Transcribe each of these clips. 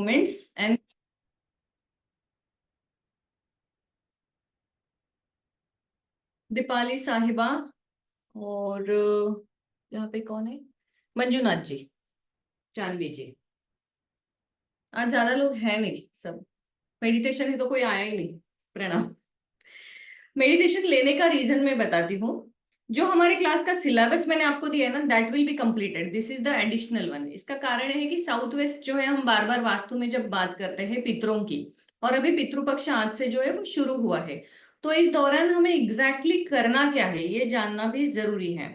moments and Deepali साहिबा और यहाँ पे कौन है, मंजुनाथ जी, जानवी जी। आज ज्यादा लोग हैं नहीं, सब मेडिटेशन है तो कोई आया ही नहीं। प्रणाम। मेडिटेशन लेने का रीजन मैं बताती हूँ। जो हमारे क्लास का सिलेबस मैंने आपको दिया है ना, that will be completed, this is the additional one. इसका कारण है कि साउथ वेस्ट जो है, हम बार बार वास्तु में जब बात करते हैं पितरों की, और अभी पितृपक्ष आज से जो है वो शुरू हुआ है, तो इस दौरान हमें एग्जैक्टली करना क्या है ये जानना भी जरूरी है।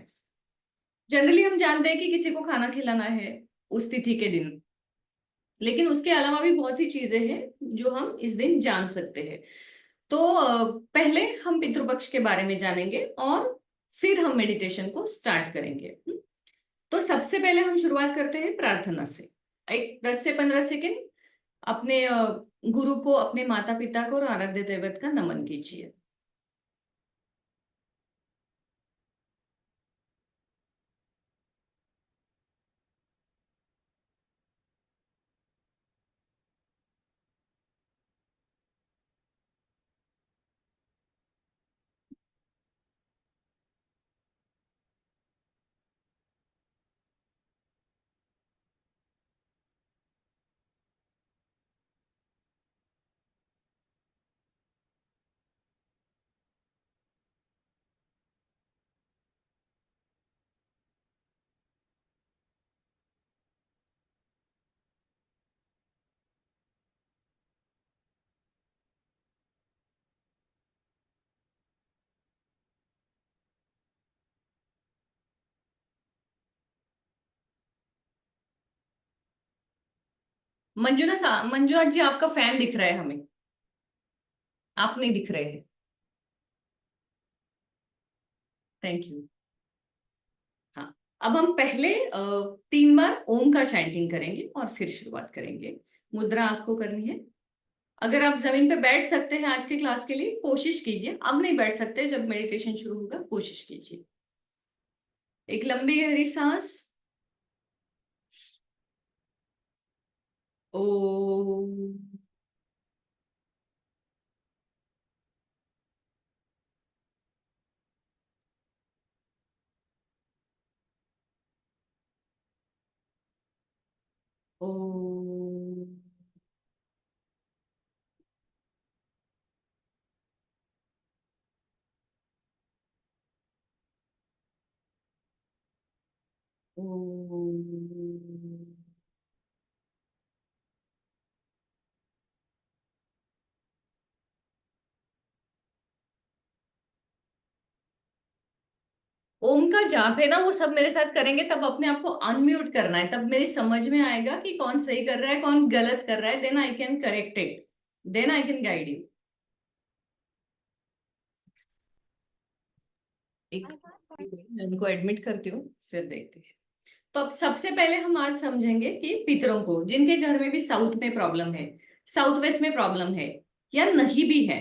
जनरली हम जानते हैं कि किसी को खाना खिलाना है उस तिथि के दिन, लेकिन उसके अलावा भी बहुत सी चीजें हैं जो हम इस दिन जान सकते हैं। तो पहले हम पितृपक्ष के बारे में जानेंगे और फिर हम मेडिटेशन को स्टार्ट करेंगे। तो सबसे पहले हम शुरुआत करते हैं प्रार्थना से। एक 10 से 15 सेकेंड अपने गुरु को, अपने माता पिता को और आराध्य दैवत का नमन कीजिए। मंजुनाथ जी, आपका फैन दिख रहा है हमें, आप नहीं दिख रहे हैं। Thank you. हाँ, अब हम पहले 3 बार ओम का चैंटिंग करेंगे और फिर शुरुआत करेंगे। मुद्रा आपको करनी है। अगर आप जमीन पे बैठ सकते हैं आज के क्लास के लिए कोशिश कीजिए, अब नहीं बैठ सकते, जब मेडिटेशन शुरू होगा कोशिश कीजिए। एक लंबी गहरी सांस। ओ। ओ। ओ। ओम का जाप है ना, वो सब मेरे साथ करेंगे, तब अपने आप को अनम्यूट करना है, तब मेरी समझ में आएगा कि कौन सही कर रहा है कौन गलत कर रहा है, then I can correct it, then I can guide you. एक मैं इनको एडमिट करती हूँ, फिर देखते हैं। तो अब सबसे पहले हम आज समझेंगे कि पितरों को, जिनके घर में भी साउथ में प्रॉब्लम है, साउथ वेस्ट में प्रॉब्लम है, या नहीं भी है,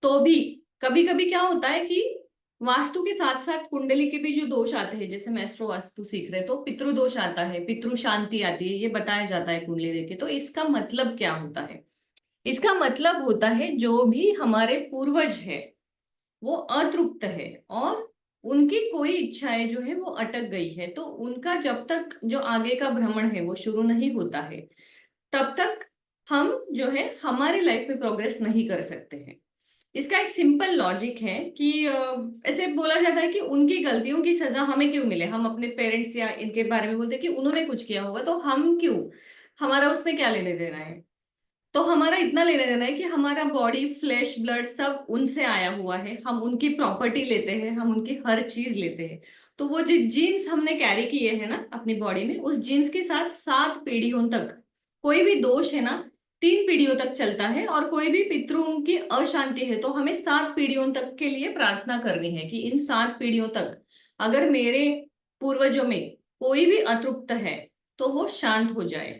तो भी कभी कभी क्या होता है कि वास्तु के साथ साथ कुंडली के भी जो दोष आते हैं, जैसे मैं एस्ट्रो वास्तु सीख रहे, तो पितृ दोष आता है, पितृ शांति आती है, ये बताया जाता है कुंडली देख के। तो इसका मतलब क्या होता है? इसका मतलब होता है जो भी हमारे पूर्वज है वो अतृप्त है, और उनकी कोई इच्छाएं जो है वो अटक गई है, तो उनका जब तक जो आगे का भ्रमण है वो शुरू नहीं होता है, तब तक हम जो है हमारी लाइफ में प्रोग्रेस नहीं कर सकते हैं। इसका एक सिंपल लॉजिक है कि ऐसे बोला जाता है कि उनकी गलतियों की सजा हमें क्यों मिले, हम अपने पेरेंट्स या इनके बारे में बोलते हैं कि उन्होंने कुछ किया होगा तो हम क्यों, हमारा उसमें क्या लेने देना है। तो हमारा इतना लेने देना है कि हमारा बॉडी, फ्लैश, ब्लड सब उनसे आया हुआ है, हम उनकी प्रॉपर्टी लेते हैं, हम उनकी हर चीज लेते हैं। तो वो जो जीन्स हमने कैरी किए हैं ना अपनी बॉडी में, उस जीन्स के साथ 7 पीढ़ियों तक कोई भी दोष है ना 3 पीढ़ियों तक चलता है, और कोई भी पितरों की अशांति है तो हमें 7 पीढ़ियों तक के लिए प्रार्थना करनी है कि इन 7 पीढ़ियों तक अगर मेरे पूर्वजों में कोई भी अतृप्त है तो वो शांत हो जाए।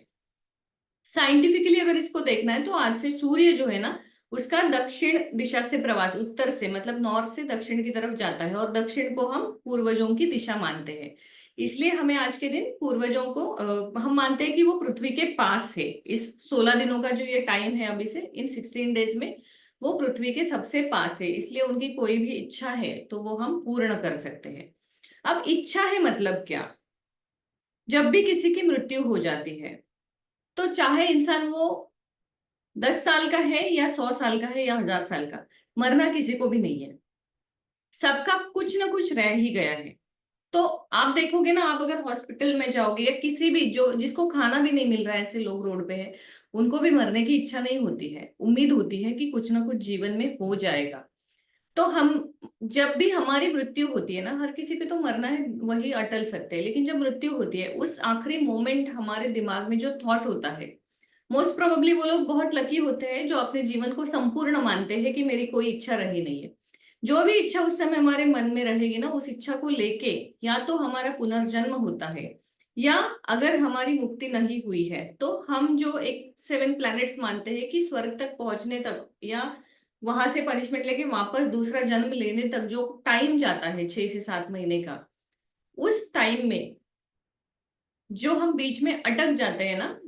साइंटिफिकली अगर इसको देखना है तो आज से सूर्य जो है ना, उसका दक्षिण दिशा से प्रवास, उत्तर से मतलब नॉर्थ से दक्षिण की तरफ जाता है, और दक्षिण को हम पूर्वजों की दिशा मानते हैं। इसलिए हमें आज के दिन पूर्वजों को हम मानते हैं कि वो पृथ्वी के पास है। इस 16 दिनों का जो ये टाइम है अभी से, इन 16 डेज में वो पृथ्वी के सबसे पास है, इसलिए उनकी कोई भी इच्छा है तो वो हम पूर्ण कर सकते हैं। अब इच्छा है मतलब क्या? जब भी किसी की मृत्यु हो जाती है तो चाहे इंसान वो 10 साल का है या 100 साल का है या 1000 साल का, मरना किसी को भी नहीं है। सबका कुछ ना कुछ रह ही गया है। तो आप देखोगे ना, आप अगर हॉस्पिटल में जाओगे या किसी भी जो जिसको खाना भी नहीं मिल रहा है, ऐसे लोग रोड पे है, उनको भी मरने की इच्छा नहीं होती है, उम्मीद होती है कि कुछ ना कुछ जीवन में हो जाएगा। तो हम जब भी हमारी मृत्यु होती है ना, हर किसी को तो मरना है वही अटल सकते हैं, लेकिन जब मृत्यु होती है उस आखिरी मोमेंट हमारे दिमाग में जो थॉट होता है, मोस्ट प्रोबेबली वो लोग बहुत लकी होते हैं जो अपने जीवन को संपूर्ण मानते हैं कि मेरी कोई इच्छा रही नहीं है। जो भी इच्छा उस समय हमारे मन में रहेगी ना, उस इच्छा को लेके या तो हमारा पुनर्जन्म होता है, या अगर हमारी मुक्ति नहीं हुई है तो हम जो एक 7 प्लैनेट्स मानते हैं कि स्वर्ग तक पहुंचने तक या वहां से पनिशमेंट लेके वापस दूसरा जन्म लेने तक जो टाइम जाता है 6 से 7 महीने का, उस टाइम में जो हम बीच में अटक जाते हैं ना,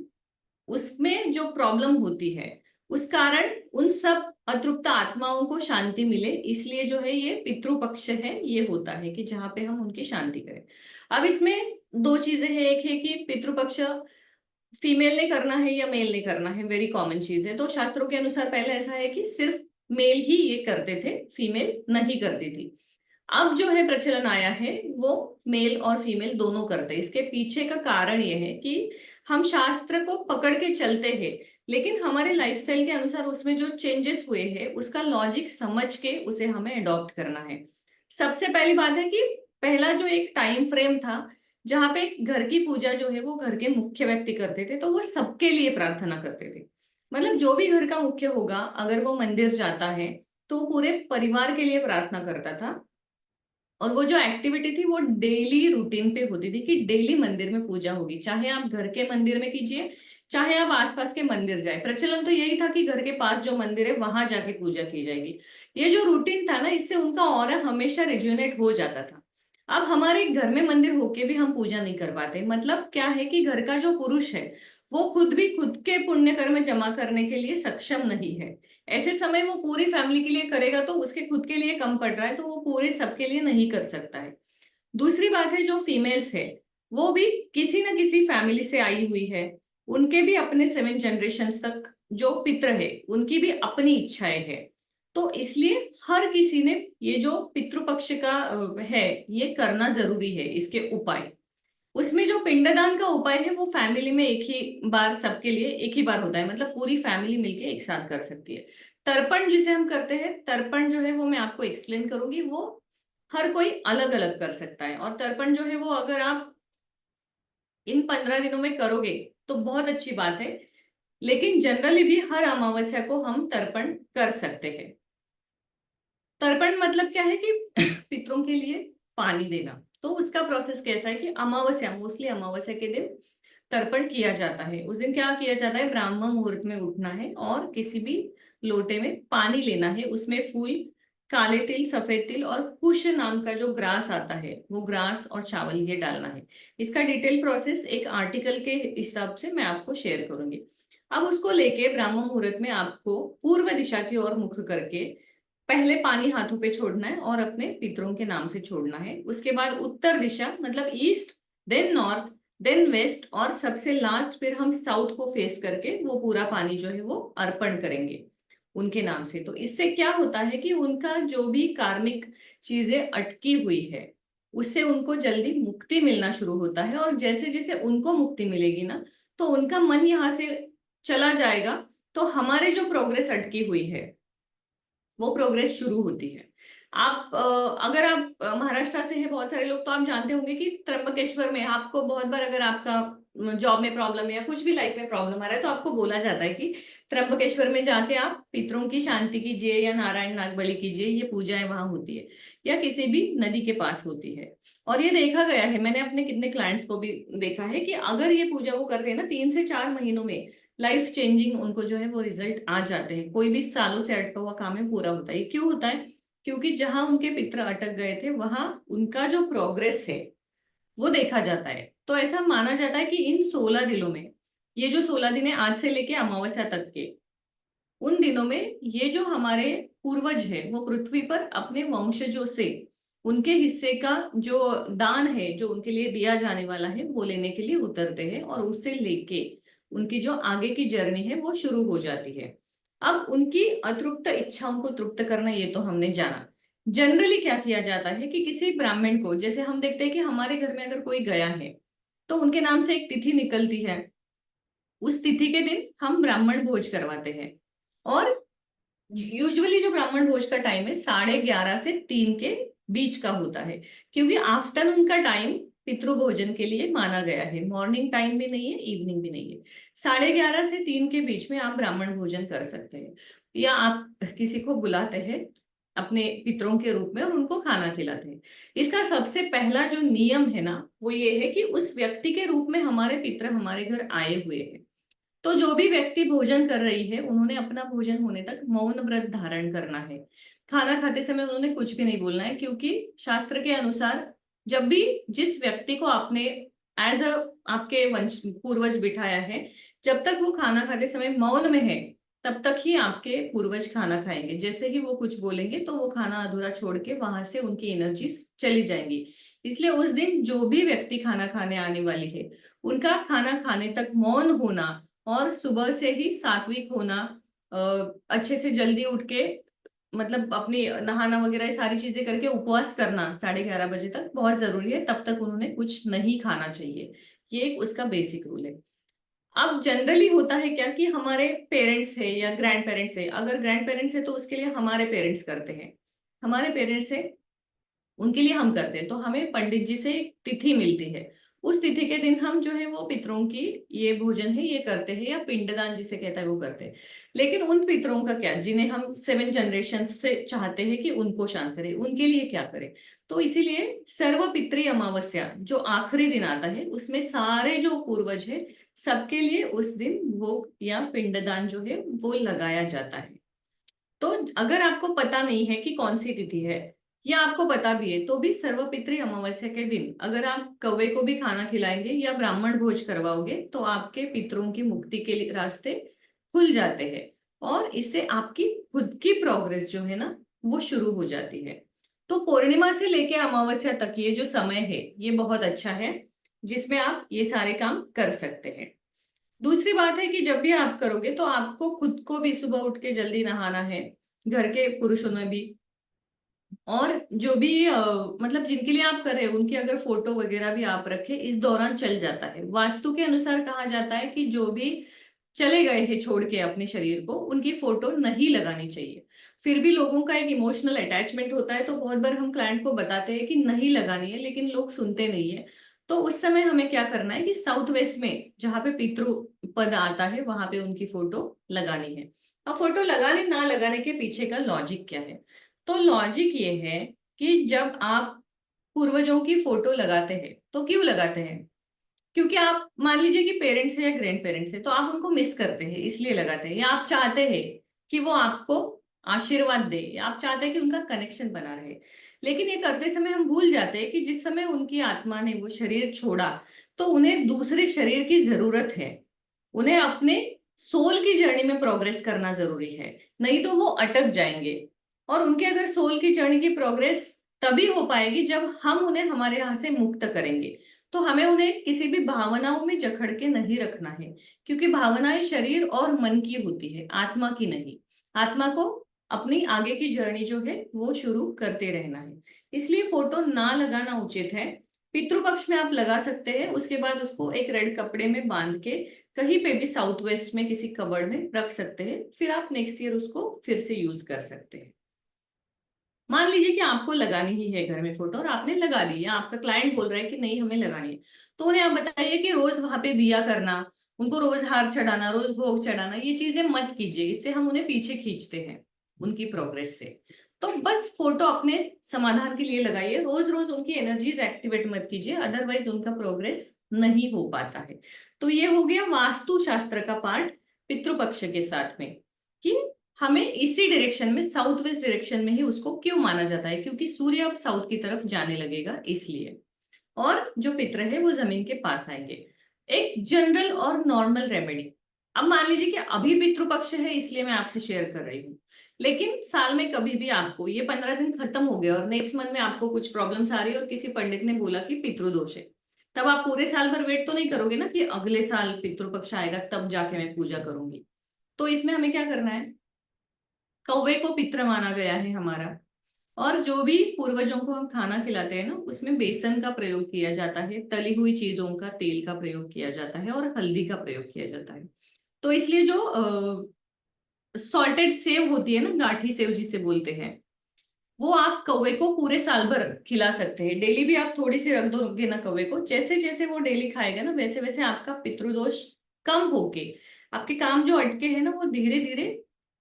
उसमें जो प्रॉब्लम होती है उस कारण उन सब अतृप्त आत्माओं को शांति मिले, इसलिए जो है ये पितृपक्ष है, ये होता है कि जहां पे हम उनकी शांति करें। अब इसमें दो चीजें हैं, एक है कि पितृपक्ष फीमेल ने करना है या मेल ने करना है, वेरी कॉमन चीज है। तो शास्त्रों के अनुसार पहले ऐसा है कि सिर्फ मेल ही ये करते थे, फीमेल नहीं करती थी। अब जो है प्रचलन आया है वो मेल और फीमेल दोनों करते हैं। इसके पीछे का कारण ये है कि हम शास्त्र को पकड़ के चलते हैं, लेकिन हमारे लाइफस्टाइल के अनुसार उसमें जो चेंजेस हुए हैं उसका लॉजिक समझ के उसे हमें अडॉप्ट करना है। सबसे पहली बात है कि पहला जो एक टाइम फ्रेम था जहां पे घर की पूजा जो है वो घर के मुख्य व्यक्ति करते थे, तो वो सबके लिए प्रार्थना करते थे। मतलब जो भी घर का मुख्य होगा अगर वो मंदिर जाता है तो पूरे परिवार के लिए प्रार्थना करता था। और वो जो एक्टिविटी थी वो डेली रूटीन पे होती थी कि डेली मंदिर में पूजा होगी, चाहे आप घर के मंदिर में कीजिए चाहे आप आसपास के मंदिर जाए। प्रचलन तो यही था कि घर के पास जो मंदिर है वहां जाके पूजा की जाएगी। ये जो रूटीन था ना, इससे उनका ऑरा हमेशा रेजुनेट हो जाता था। अब हमारे घर में मंदिर होके भी हम पूजा नहीं कर पाते, मतलब क्या है कि घर का जो पुरुष है वो खुद भी खुद के पुण्य कर्म जमा करने के लिए सक्षम नहीं है। ऐसे समय वो पूरी फैमिली के लिए करेगा तो उसके खुद के लिए कम पड़ रहा है, तो वो पूरे सबके लिए नहीं कर सकता है। दूसरी बात है, जो फीमेल्स है वो भी किसी न किसी फैमिली से आई हुई है, उनके भी अपने 7 जनरेशन तक जो पितृ है उनकी भी अपनी इच्छाएं है। तो इसलिए हर किसी ने ये जो पितृपक्ष का है ये करना जरूरी है। इसके उपाय, उसमें जो पिंडदान का उपाय है वो फैमिली में एक ही बार सबके लिए एक ही बार होता है, मतलब पूरी फैमिली मिलके एक साथ कर सकती है। तर्पण जिसे हम करते हैं, तर्पण जो है वो मैं आपको एक्सप्लेन करूंगी, वो हर कोई अलग अलग कर सकता है। और तर्पण जो है वो अगर आप इन 15 दिनों में करोगे तो बहुत अच्छी बात है, लेकिन जनरली भी हर अमावस्या को हम तर्पण कर सकते हैं। तर्पण मतलब क्या है कि पितरों के लिए पानी देना। तो उसका प्रोसेस कैसा है कि अमावस्या, मोस्टली अमावस्या के दिन तर्पण किया जाता है। उस दिन क्या किया जाता है, ब्राह्मण मुहूर्त में उठना है और किसी भी लोटे में पानी लेना है, उसमें फूल, काले तिल, सफेद तिल और कुश नाम का जो ग्रास आता है वो ग्रास और चावल ये डालना है। इसका डिटेल प्रोसेस एक आर्टिकल के हिसाब से मैं आपको शेयर करूंगी। अब उसको लेके ब्राह्मण मुहूर्त में आपको पूर्व दिशा की ओर मुख करके पहले पानी हाथों पे छोड़ना है और अपने पितरों के नाम से छोड़ना है। उसके बाद उत्तर दिशा मतलब east, then north, then west और सबसे लास्ट फिर हम साउथ को फेस करके वो पूरा पानी जो है वो अर्पण करेंगे उनके नाम से। तो इससे क्या होता है कि उनका जो भी कार्मिक चीजें अटकी हुई है उससे उनको जल्दी मुक्ति मिलना शुरू होता है, और जैसे जैसे उनको मुक्ति मिलेगी ना तो उनका मन यहाँ से चला जाएगा, तो हमारे जो प्रोग्रेस अटकी हुई है वो प्रोग्रेस शुरू होती है। आप अगर आप महाराष्ट्र से हैं बहुत सारे लोग, तो आप जानते होंगे कि त्र्यंबकेश्वर में आपको बहुत बार अगर आपका जॉब में प्रॉब्लम है या कुछ भी लाइफ में प्रॉब्लम आ रहा है तो आपको बोला जाता है कि त्र्यंबकेश्वर में जाके आप पितरों की शांति कीजिए या नारायण नाग बलि कीजिए, ये पूजाएं वहां होती है या किसी भी नदी के पास होती है। और ये देखा गया है, मैंने अपने कितने क्लाइंट्स को भी देखा है कि अगर ये पूजा वो करते हैं ना 3 से 4 महीनों में लाइफ चेंजिंग उनको जो है वो रिजल्ट आ जाते हैं। कोई भी सालों से अटका हुआ काम है पूरा होता है। क्यों होता है? क्योंकि जहां उनके पितर अटक गए थे वहां उनका जो प्रोग्रेस है वो देखा जाता है। तो ऐसा माना जाता है कि इन 16 दिनों में, ये जो 16 दिन है आज से लेके अमावस्या तक के, उन दिनों में ये जो हमारे पूर्वज है वो पृथ्वी पर अपने वंशजों से उनके हिस्से का जो दान है, जो उनके लिए दिया जाने वाला है, वो लेने के लिए उतरते हैं और उससे लेके उनकी जो आगे की जर्नी है वो शुरू हो जाती है। अब उनकी अतृप्त इच्छाओं को तृप्त करना ये तो हमने जाना। जनरली क्या किया जाता है कि किसी ब्राह्मण को, जैसे हम देखते हैं कि हमारे घर में अगर कोई गया है तो उनके नाम से एक तिथि निकलती है, उस तिथि के दिन हम ब्राह्मण भोज करवाते हैं। और यूजुअली जो ब्राह्मण भोज का टाइम है 11:30 से 3 के बीच का होता है, क्योंकि आफ्टरनून का टाइम पितृ भोजन के लिए माना गया है। मॉर्निंग टाइम भी नहीं है, इवनिंग भी नहीं है। 11:30 से 3 के बीच में आप ब्राह्मण भोजन कर सकते हैं, या आप किसी को बुलाते हैं अपने पितरों के रूप में और उनको खाना खिलाते हैं। इसका सबसे पहला जो नियम है ना, वो ये है कि उस व्यक्ति के रूप में हमारे पितर हमारे घर आए हुए हैं। तो जो भी व्यक्ति भोजन कर रही है उन्होंने अपना भोजन होने तक मौन व्रत धारण करना है। खाना खाते समय उन्होंने कुछ भी नहीं बोलना है, क्योंकि शास्त्र के अनुसार जब भी जिस व्यक्ति को आपने एज अ आपके वंश पूर्वज बिठाया है, जब तक वो खाना खाते समय मौन में है तब तक ही आपके पूर्वज खाना खाएंगे। जैसे ही वो कुछ बोलेंगे तो वो खाना अधूरा छोड़ के वहां से उनकी एनर्जी चली जाएंगी। इसलिए उस दिन जो भी व्यक्ति खाना खाने आने वाली है उनका खाना खाने तक मौन होना, और सुबह से ही सात्विक होना, अच्छे से जल्दी उठ के मतलब अपनी नहाना वगैरह ये सारी चीजें करके उपवास करना 11:30 बजे तक बहुत जरूरी है। तब तक उन्होंने कुछ नहीं खाना चाहिए। ये एक उसका बेसिक रूल है। अब जनरली होता है क्या कि हमारे पेरेंट्स है या ग्रैंड पेरेंट्स है, अगर ग्रैंड पेरेंट्स है तो उसके लिए हमारे पेरेंट्स करते हैं, हमारे पेरेंट्स है उनके लिए हम करते हैं, तो हमें पंडित जी से एक तिथि मिलती है। उस तिथि के दिन हम जो है वो पितरों की ये भोजन है ये करते हैं, या पिंडदान जिसे कहता है वो करते हैं। लेकिन उन पितरों का क्या, जिन्हें हम 7 जनरेशन से चाहते हैं कि उनको शांत करें, उनके लिए क्या करें? तो इसीलिए सर्व पितृ अमावस्या जो आखिरी दिन आता है उसमें सारे जो पूर्वज है सबके लिए उस दिन भोग या पिंडदान जो है वो लगाया जाता है। तो अगर आपको पता नहीं है कि कौन सी तिथि है, या आपको पता भी है तो भी सर्वपितृ अमावस्या के दिन अगर आप कौवे को भी खाना खिलाएंगे या ब्राह्मण भोज करवाओगे तो आपके पितरों की मुक्ति के लिए रास्ते खुल जाते हैं, और इससे आपकी खुद की प्रोग्रेस जो है ना वो शुरू हो जाती है। तो पूर्णिमा से लेके अमावस्या तक ये जो समय है ये बहुत अच्छा है, जिसमें आप ये सारे काम कर सकते हैं। दूसरी बात है कि जब भी आप करोगे तो आपको खुद को भी सुबह उठ के जल्दी नहाना है, घर के पुरुषों ने भी। और जो भी मतलब जिनके लिए आप कर रहे हो उनकी अगर फोटो वगैरह भी आप रखें, इस दौरान चल जाता है। वास्तु के अनुसार कहा जाता है कि जो भी चले गए हैं छोड़ के अपने शरीर को, उनकी फोटो नहीं लगानी चाहिए। फिर भी लोगों का एक इमोशनल अटैचमेंट होता है, तो बहुत बार हम क्लाइंट को बताते हैं कि नहीं लगानी है, लेकिन लोग सुनते नहीं है। तो उस समय हमें क्या करना है कि साउथ वेस्ट में जहाँ पे पितृ पद आता है वहां पे उनकी फोटो लगानी है। अब फोटो लगाने ना लगाने के पीछे का लॉजिक क्या है? तो लॉजिक ये है कि जब आप पूर्वजों की फोटो लगाते हैं तो क्यों लगाते हैं? क्योंकि आप मान लीजिए कि पेरेंट्स है या ग्रैंड पेरेंट्स है तो आप उनको मिस करते हैं इसलिए लगाते हैं, या आप चाहते हैं कि वो आपको आशीर्वाद दे, या आप चाहते हैं कि उनका कनेक्शन बना रहे। लेकिन ये करते समय हम भूल जाते हैं कि जिस समय उनकी आत्मा ने वो शरीर छोड़ा तो उन्हें दूसरे शरीर की जरूरत है। उन्हें अपने सोल की जर्नी में प्रोग्रेस करना जरूरी है, नहीं तो वो अटक जाएंगे। और उनके अगर सोल की जर्नी की प्रोग्रेस तभी हो पाएगी जब हम उन्हें हमारे यहाँ से मुक्त करेंगे। तो हमें उन्हें किसी भी भावनाओं में जकड़ के नहीं रखना है, क्योंकि भावनाएं शरीर और मन की होती है, आत्मा की नहीं। आत्मा को अपनी आगे की जर्नी जो है वो शुरू करते रहना है। इसलिए फोटो ना लगाना उचित है। पितृपक्ष में आप लगा सकते हैं, उसके बाद उसको एक रेड कपड़े में बांध के कहीं पे भी साउथ वेस्ट में किसी कबर्ड में रख सकते हैं, फिर आप नेक्स्ट ईयर उसको फिर से यूज कर सकते हैं। मान लीजिए कि आपको लगानी ही है घर में फोटो और आपने लगा दी, या आपका क्लाइंट बोल रहा है कि नहीं हमें लगानी है, तो उन्हें आप बताइए कि रोज वहां पे दिया करना, उनको रोज हार चढ़ाना, रोज भोग चढ़ाना, ये चीजें मत कीजिए। इससे हम उन्हें पीछे खींचते हैं उनकी प्रोग्रेस से। तो बस फोटो अपने समाधान के लिए लगाइए, रोज रोज उनकी एनर्जीज एक्टिवेट मत कीजिए, अदरवाइज उनका प्रोग्रेस नहीं हो पाता है। तो ये हो गया वास्तु शास्त्र का पार्ट पितृपक्ष के साथ में, कि हमें इसी डायरेक्शन में साउथ वेस्ट डायरेक्शन में ही उसको क्यों माना जाता है, क्योंकि सूर्य अब साउथ की तरफ जाने लगेगा इसलिए। और जो पितर है वो जमीन के पास आएंगे। एक जनरल और नॉर्मल रेमेडी। अब मान लीजिए कि अभी पितृपक्ष है इसलिए मैं आपसे शेयर कर रही हूँ, लेकिन साल में कभी भी आपको ये 15 दिन खत्म हो गए और नेक्स्ट मंथ में आपको कुछ प्रॉब्लम्स आ रही है और किसी पंडित ने बोला कि पितृदोष है, तब आप पूरे साल भर वेट तो नहीं करोगे ना कि अगले साल पितृपक्ष आएगा तब जाके मैं पूजा करूंगी। तो इसमें हमें क्या करना है, कौवे को पितृ माना गया है हमारा, और जो भी पूर्वजों को हम खाना खिलाते हैं ना उसमें बेसन का प्रयोग किया जाता है, तली हुई चीजों का तेल का प्रयोग किया जाता है और हल्दी का प्रयोग किया जाता है। तो इसलिए जो सॉल्टेड सेव होती है ना, गाठी सेव जिसे बोलते हैं, वो आप कौवे को पूरे साल भर खिला सकते हैं। डेली भी आप थोड़ी सी रख दोगे ना कौवे को, जैसे जैसे वो डेली खाएगा ना वैसे वैसे आपका पितृदोष कम होके आपके काम जो अटके हैं ना वो धीरे धीरे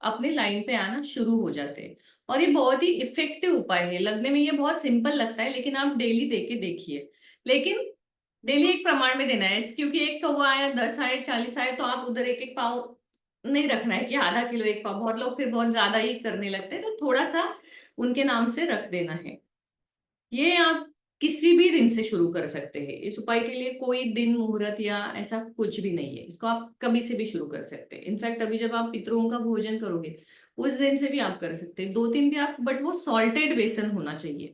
अपने लाइन पे आना शुरू हो जाते हैं। और ये बहुत ही इफेक्टिव उपाय है। लगने में ये बहुत सिंपल लगता है लेकिन आप डेली दे के देखिए। लेकिन डेली एक प्रमाण में देना है, क्योंकि एक कौवा आया, 10 आए, 40 आए, तो आप उधर एक एक पाव नहीं रखना है कि आधा किलो एक पाव। बहुत लोग फिर बहुत ज्यादा ही करने लगते हैं, तो थोड़ा सा उनके नाम से रख देना है। ये आप किसी भी दिन से शुरू कर सकते हैं। इस उपाय के लिए कोई दिन मुहूर्त या ऐसा कुछ भी नहीं है, इसको आप कभी से भी शुरू कर सकते हैं। इनफैक्ट अभी जब आप पितरों का भोजन करोगे उस दिन से भी आप कर सकते हैं, 2 दिन भी आप, बट वो सॉल्टेड बेसन होना चाहिए।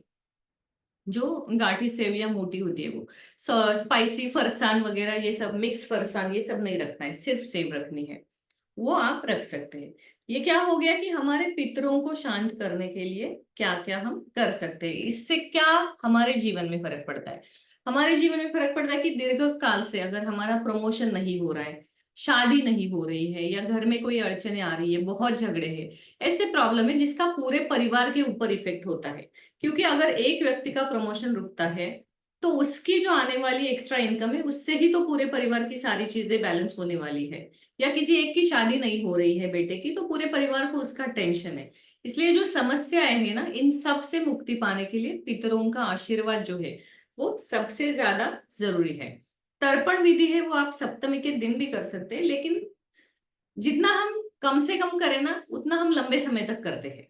जो गाठी सेव या मोटी होती है वो, स्पाइसी फरसान वगैरह ये सब, मिक्स फरसान ये सब नहीं रखना है, सिर्फ सेव रखनी है, वो आप रख सकते हैं। ये क्या हो गया कि हमारे पितरों को शांत करने के लिए क्या क्या हम कर सकते हैं। इससे क्या हमारे जीवन में फर्क पड़ता है, हमारे जीवन में फर्क पड़ता है कि दीर्घ काल से अगर हमारा प्रमोशन नहीं हो रहा है, शादी नहीं हो रही है, या घर में कोई अड़चने आ रही है, बहुत झगड़े हैं, ऐसे प्रॉब्लम है जिसका पूरे परिवार के ऊपर इफेक्ट होता है। क्योंकि अगर एक व्यक्ति का प्रमोशन रुकता है तो उसकी जो आने वाली एक्स्ट्रा इनकम है उससे ही तो पूरे परिवार की सारी चीजें बैलेंस होने वाली है। या किसी एक की शादी नहीं हो रही है बेटे की, तो पूरे परिवार को उसका टेंशन है। इसलिए जो समस्याएं हैं ना, इन सब से मुक्ति पाने के लिए पितरों का आशीर्वाद जो है वो सबसे ज्यादा जरूरी है। तर्पण विधि है वो आप सप्तमी के दिन भी कर सकते हैं, लेकिन जितना हम कम से कम करें ना उतना हम लंबे समय तक करते हैं।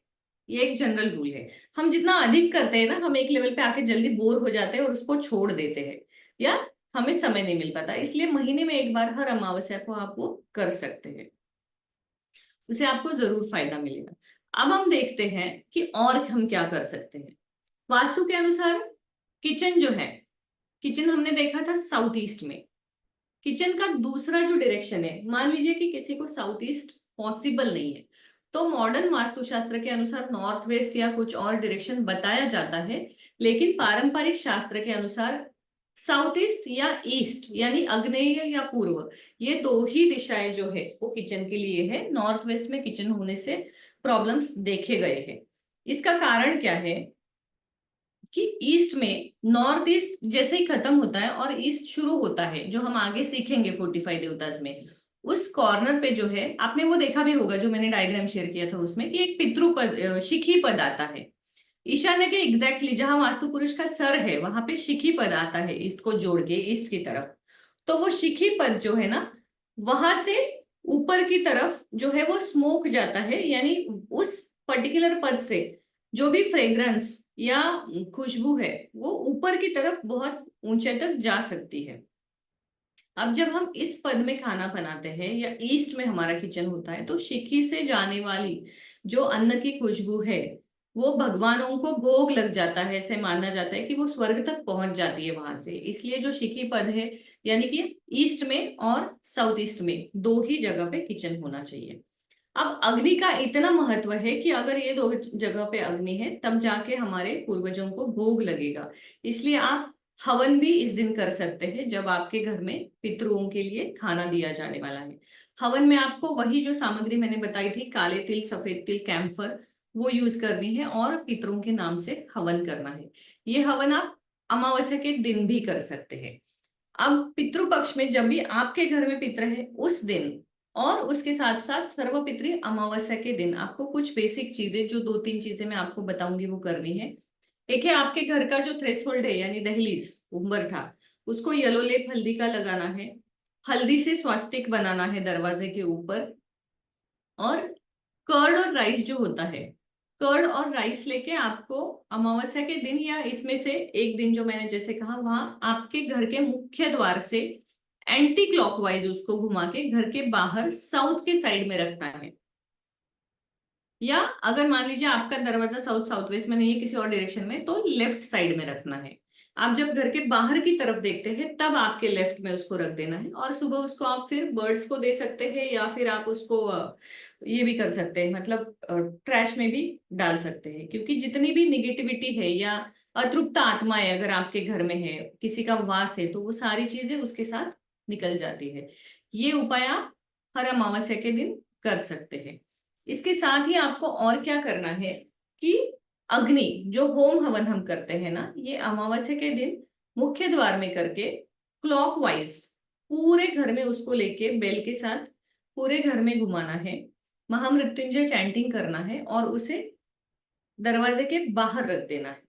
ये एक जनरल रूल है। हम जितना अधिक करते हैं ना, हम एक लेवल पे आके जल्दी बोर हो जाते हैं और उसको छोड़ देते हैं, या हमें समय नहीं मिल पाता। इसलिए महीने में एक बार हर अमावस्या को आप वो कर सकते हैं, उसे आपको जरूर फायदा मिलेगा। अब हम देखते हैं कि और हम क्या कर सकते हैं। वास्तु के अनुसार किचन जो है, किचन हमने देखा था साउथ ईस्ट में। किचन का दूसरा जो डायरेक्शन है, मान लीजिए कि किसी को साउथ ईस्ट पॉसिबल नहीं है, तो मॉडर्न वास्तुशास्त्र के अनुसार नॉर्थ वेस्ट या कुछ और डायरेक्शन बताया जाता है। लेकिन पारंपरिक शास्त्र के अनुसार साउथ ईस्ट या ईस्ट यानी आग्नेय या पूर्व, ये दो ही दिशाएं जो है वो किचन के लिए है। नॉर्थ वेस्ट में किचन होने से प्रॉब्लम्स देखे गए हैं। इसका कारण क्या है कि ईस्ट में, नॉर्थ ईस्ट जैसे ही खत्म होता है और ईस्ट शुरू होता है, जो हम आगे सीखेंगे 45 देवताज में, उस कॉर्नर पे जो है, आपने वो देखा भी होगा जो मैंने डायग्राम शेयर किया था उसमें, कि एक पितृ पद, शिखी पद आता है। ईशान्य के एग्जैक्टली जहां वास्तु पुरुष का सर है वहां पे शिखी पद आता है, ईस्ट को जोड़ के ईस्ट की तरफ। तो वो शिखी पद जो है ना, वहां से ऊपर की तरफ जो है वो स्मोक जाता है, यानी उस पर्टिकुलर पद से जो भी फ्रेग्रेंस या खुशबू है वो ऊपर की तरफ बहुत ऊंचे तक जा सकती है। अब जब हम इस पद में खाना बनाते हैं या ईस्ट में हमारा किचन होता है, तो शिखी से जाने वाली जो अन्न की खुशबू है वो भगवानों को भोग लग जाता है। ऐसे माना जाता है कि वो स्वर्ग तक पहुंच जाती है वहां से। इसलिए जो शिखी पद है, यानी कि ईस्ट में और साउथ ईस्ट में दो ही जगह पे किचन होना चाहिए। अब अग्नि का इतना महत्व है कि अगर ये दो जगह पे अग्नि है तब जाके हमारे पूर्वजों को भोग लगेगा। इसलिए आप हवन भी इस दिन कर सकते हैं जब आपके घर में पितरों के लिए खाना दिया जाने वाला है। हवन में आपको वही जो सामग्री मैंने बताई थी, काले तिल, सफेद तिल, कैम्फर, वो यूज करनी है और पितरों के नाम से हवन करना है। ये हवन आप अमावस्या के दिन भी कर सकते हैं। अब पितृपक्ष में जब भी आपके घर में पितर है उस दिन, और उसके साथ साथ सर्वपितृ अमावस्या के दिन, आपको कुछ बेसिक चीजें, जो 2-3 चीजें मैं आपको बताऊंगी, वो करनी है। एक है आपके घर का जो थ्रेशोल्ड है यानी दहलीज, उम्बरठा, उसको येलो लेप हल्दी का लगाना है। हल्दी से स्वास्तिक बनाना है दरवाजे के ऊपर। और कर्ड और राइस जो होता है कर्ड और राइस लेके आपको अमावस्या के दिन या इसमें से एक दिन जो मैंने जैसे कहा वहां आपके घर के मुख्य द्वार से एंटी क्लॉकवाइज उसको घुमा के घर के बाहर साउथ के साइड में रखना है। या अगर मान लीजिए आपका दरवाजा साउथ साउथ वेस्ट में नहीं है, किसी और डायरेक्शन में, तो लेफ्ट साइड में रखना है। आप जब घर के बाहर की तरफ देखते हैं तब आपके लेफ्ट में उसको रख देना है। और सुबह उसको आप फिर बर्ड्स को दे सकते हैं या फिर आप उसको ये भी कर सकते हैं, मतलब ट्रैश में भी डाल सकते हैं। क्योंकि जितनी भी निगेटिविटी है या अतृप्त आत्माएं अगर आपके घर में है, किसी का वास है, तो वो सारी चीजें उसके साथ निकल जाती है। ये उपाय आप हर अमावस्या के दिन कर सकते हैं। इसके साथ ही आपको और क्या करना है कि अग्नि जो होम हवन हम करते हैं ना, ये अमावस्या के दिन मुख्य द्वार में करके क्लॉकवाइज पूरे घर में उसको लेके बेल के साथ पूरे घर में घुमाना है। महामृत्युंजय चैंटिंग करना है और उसे दरवाजे के बाहर रख देना है।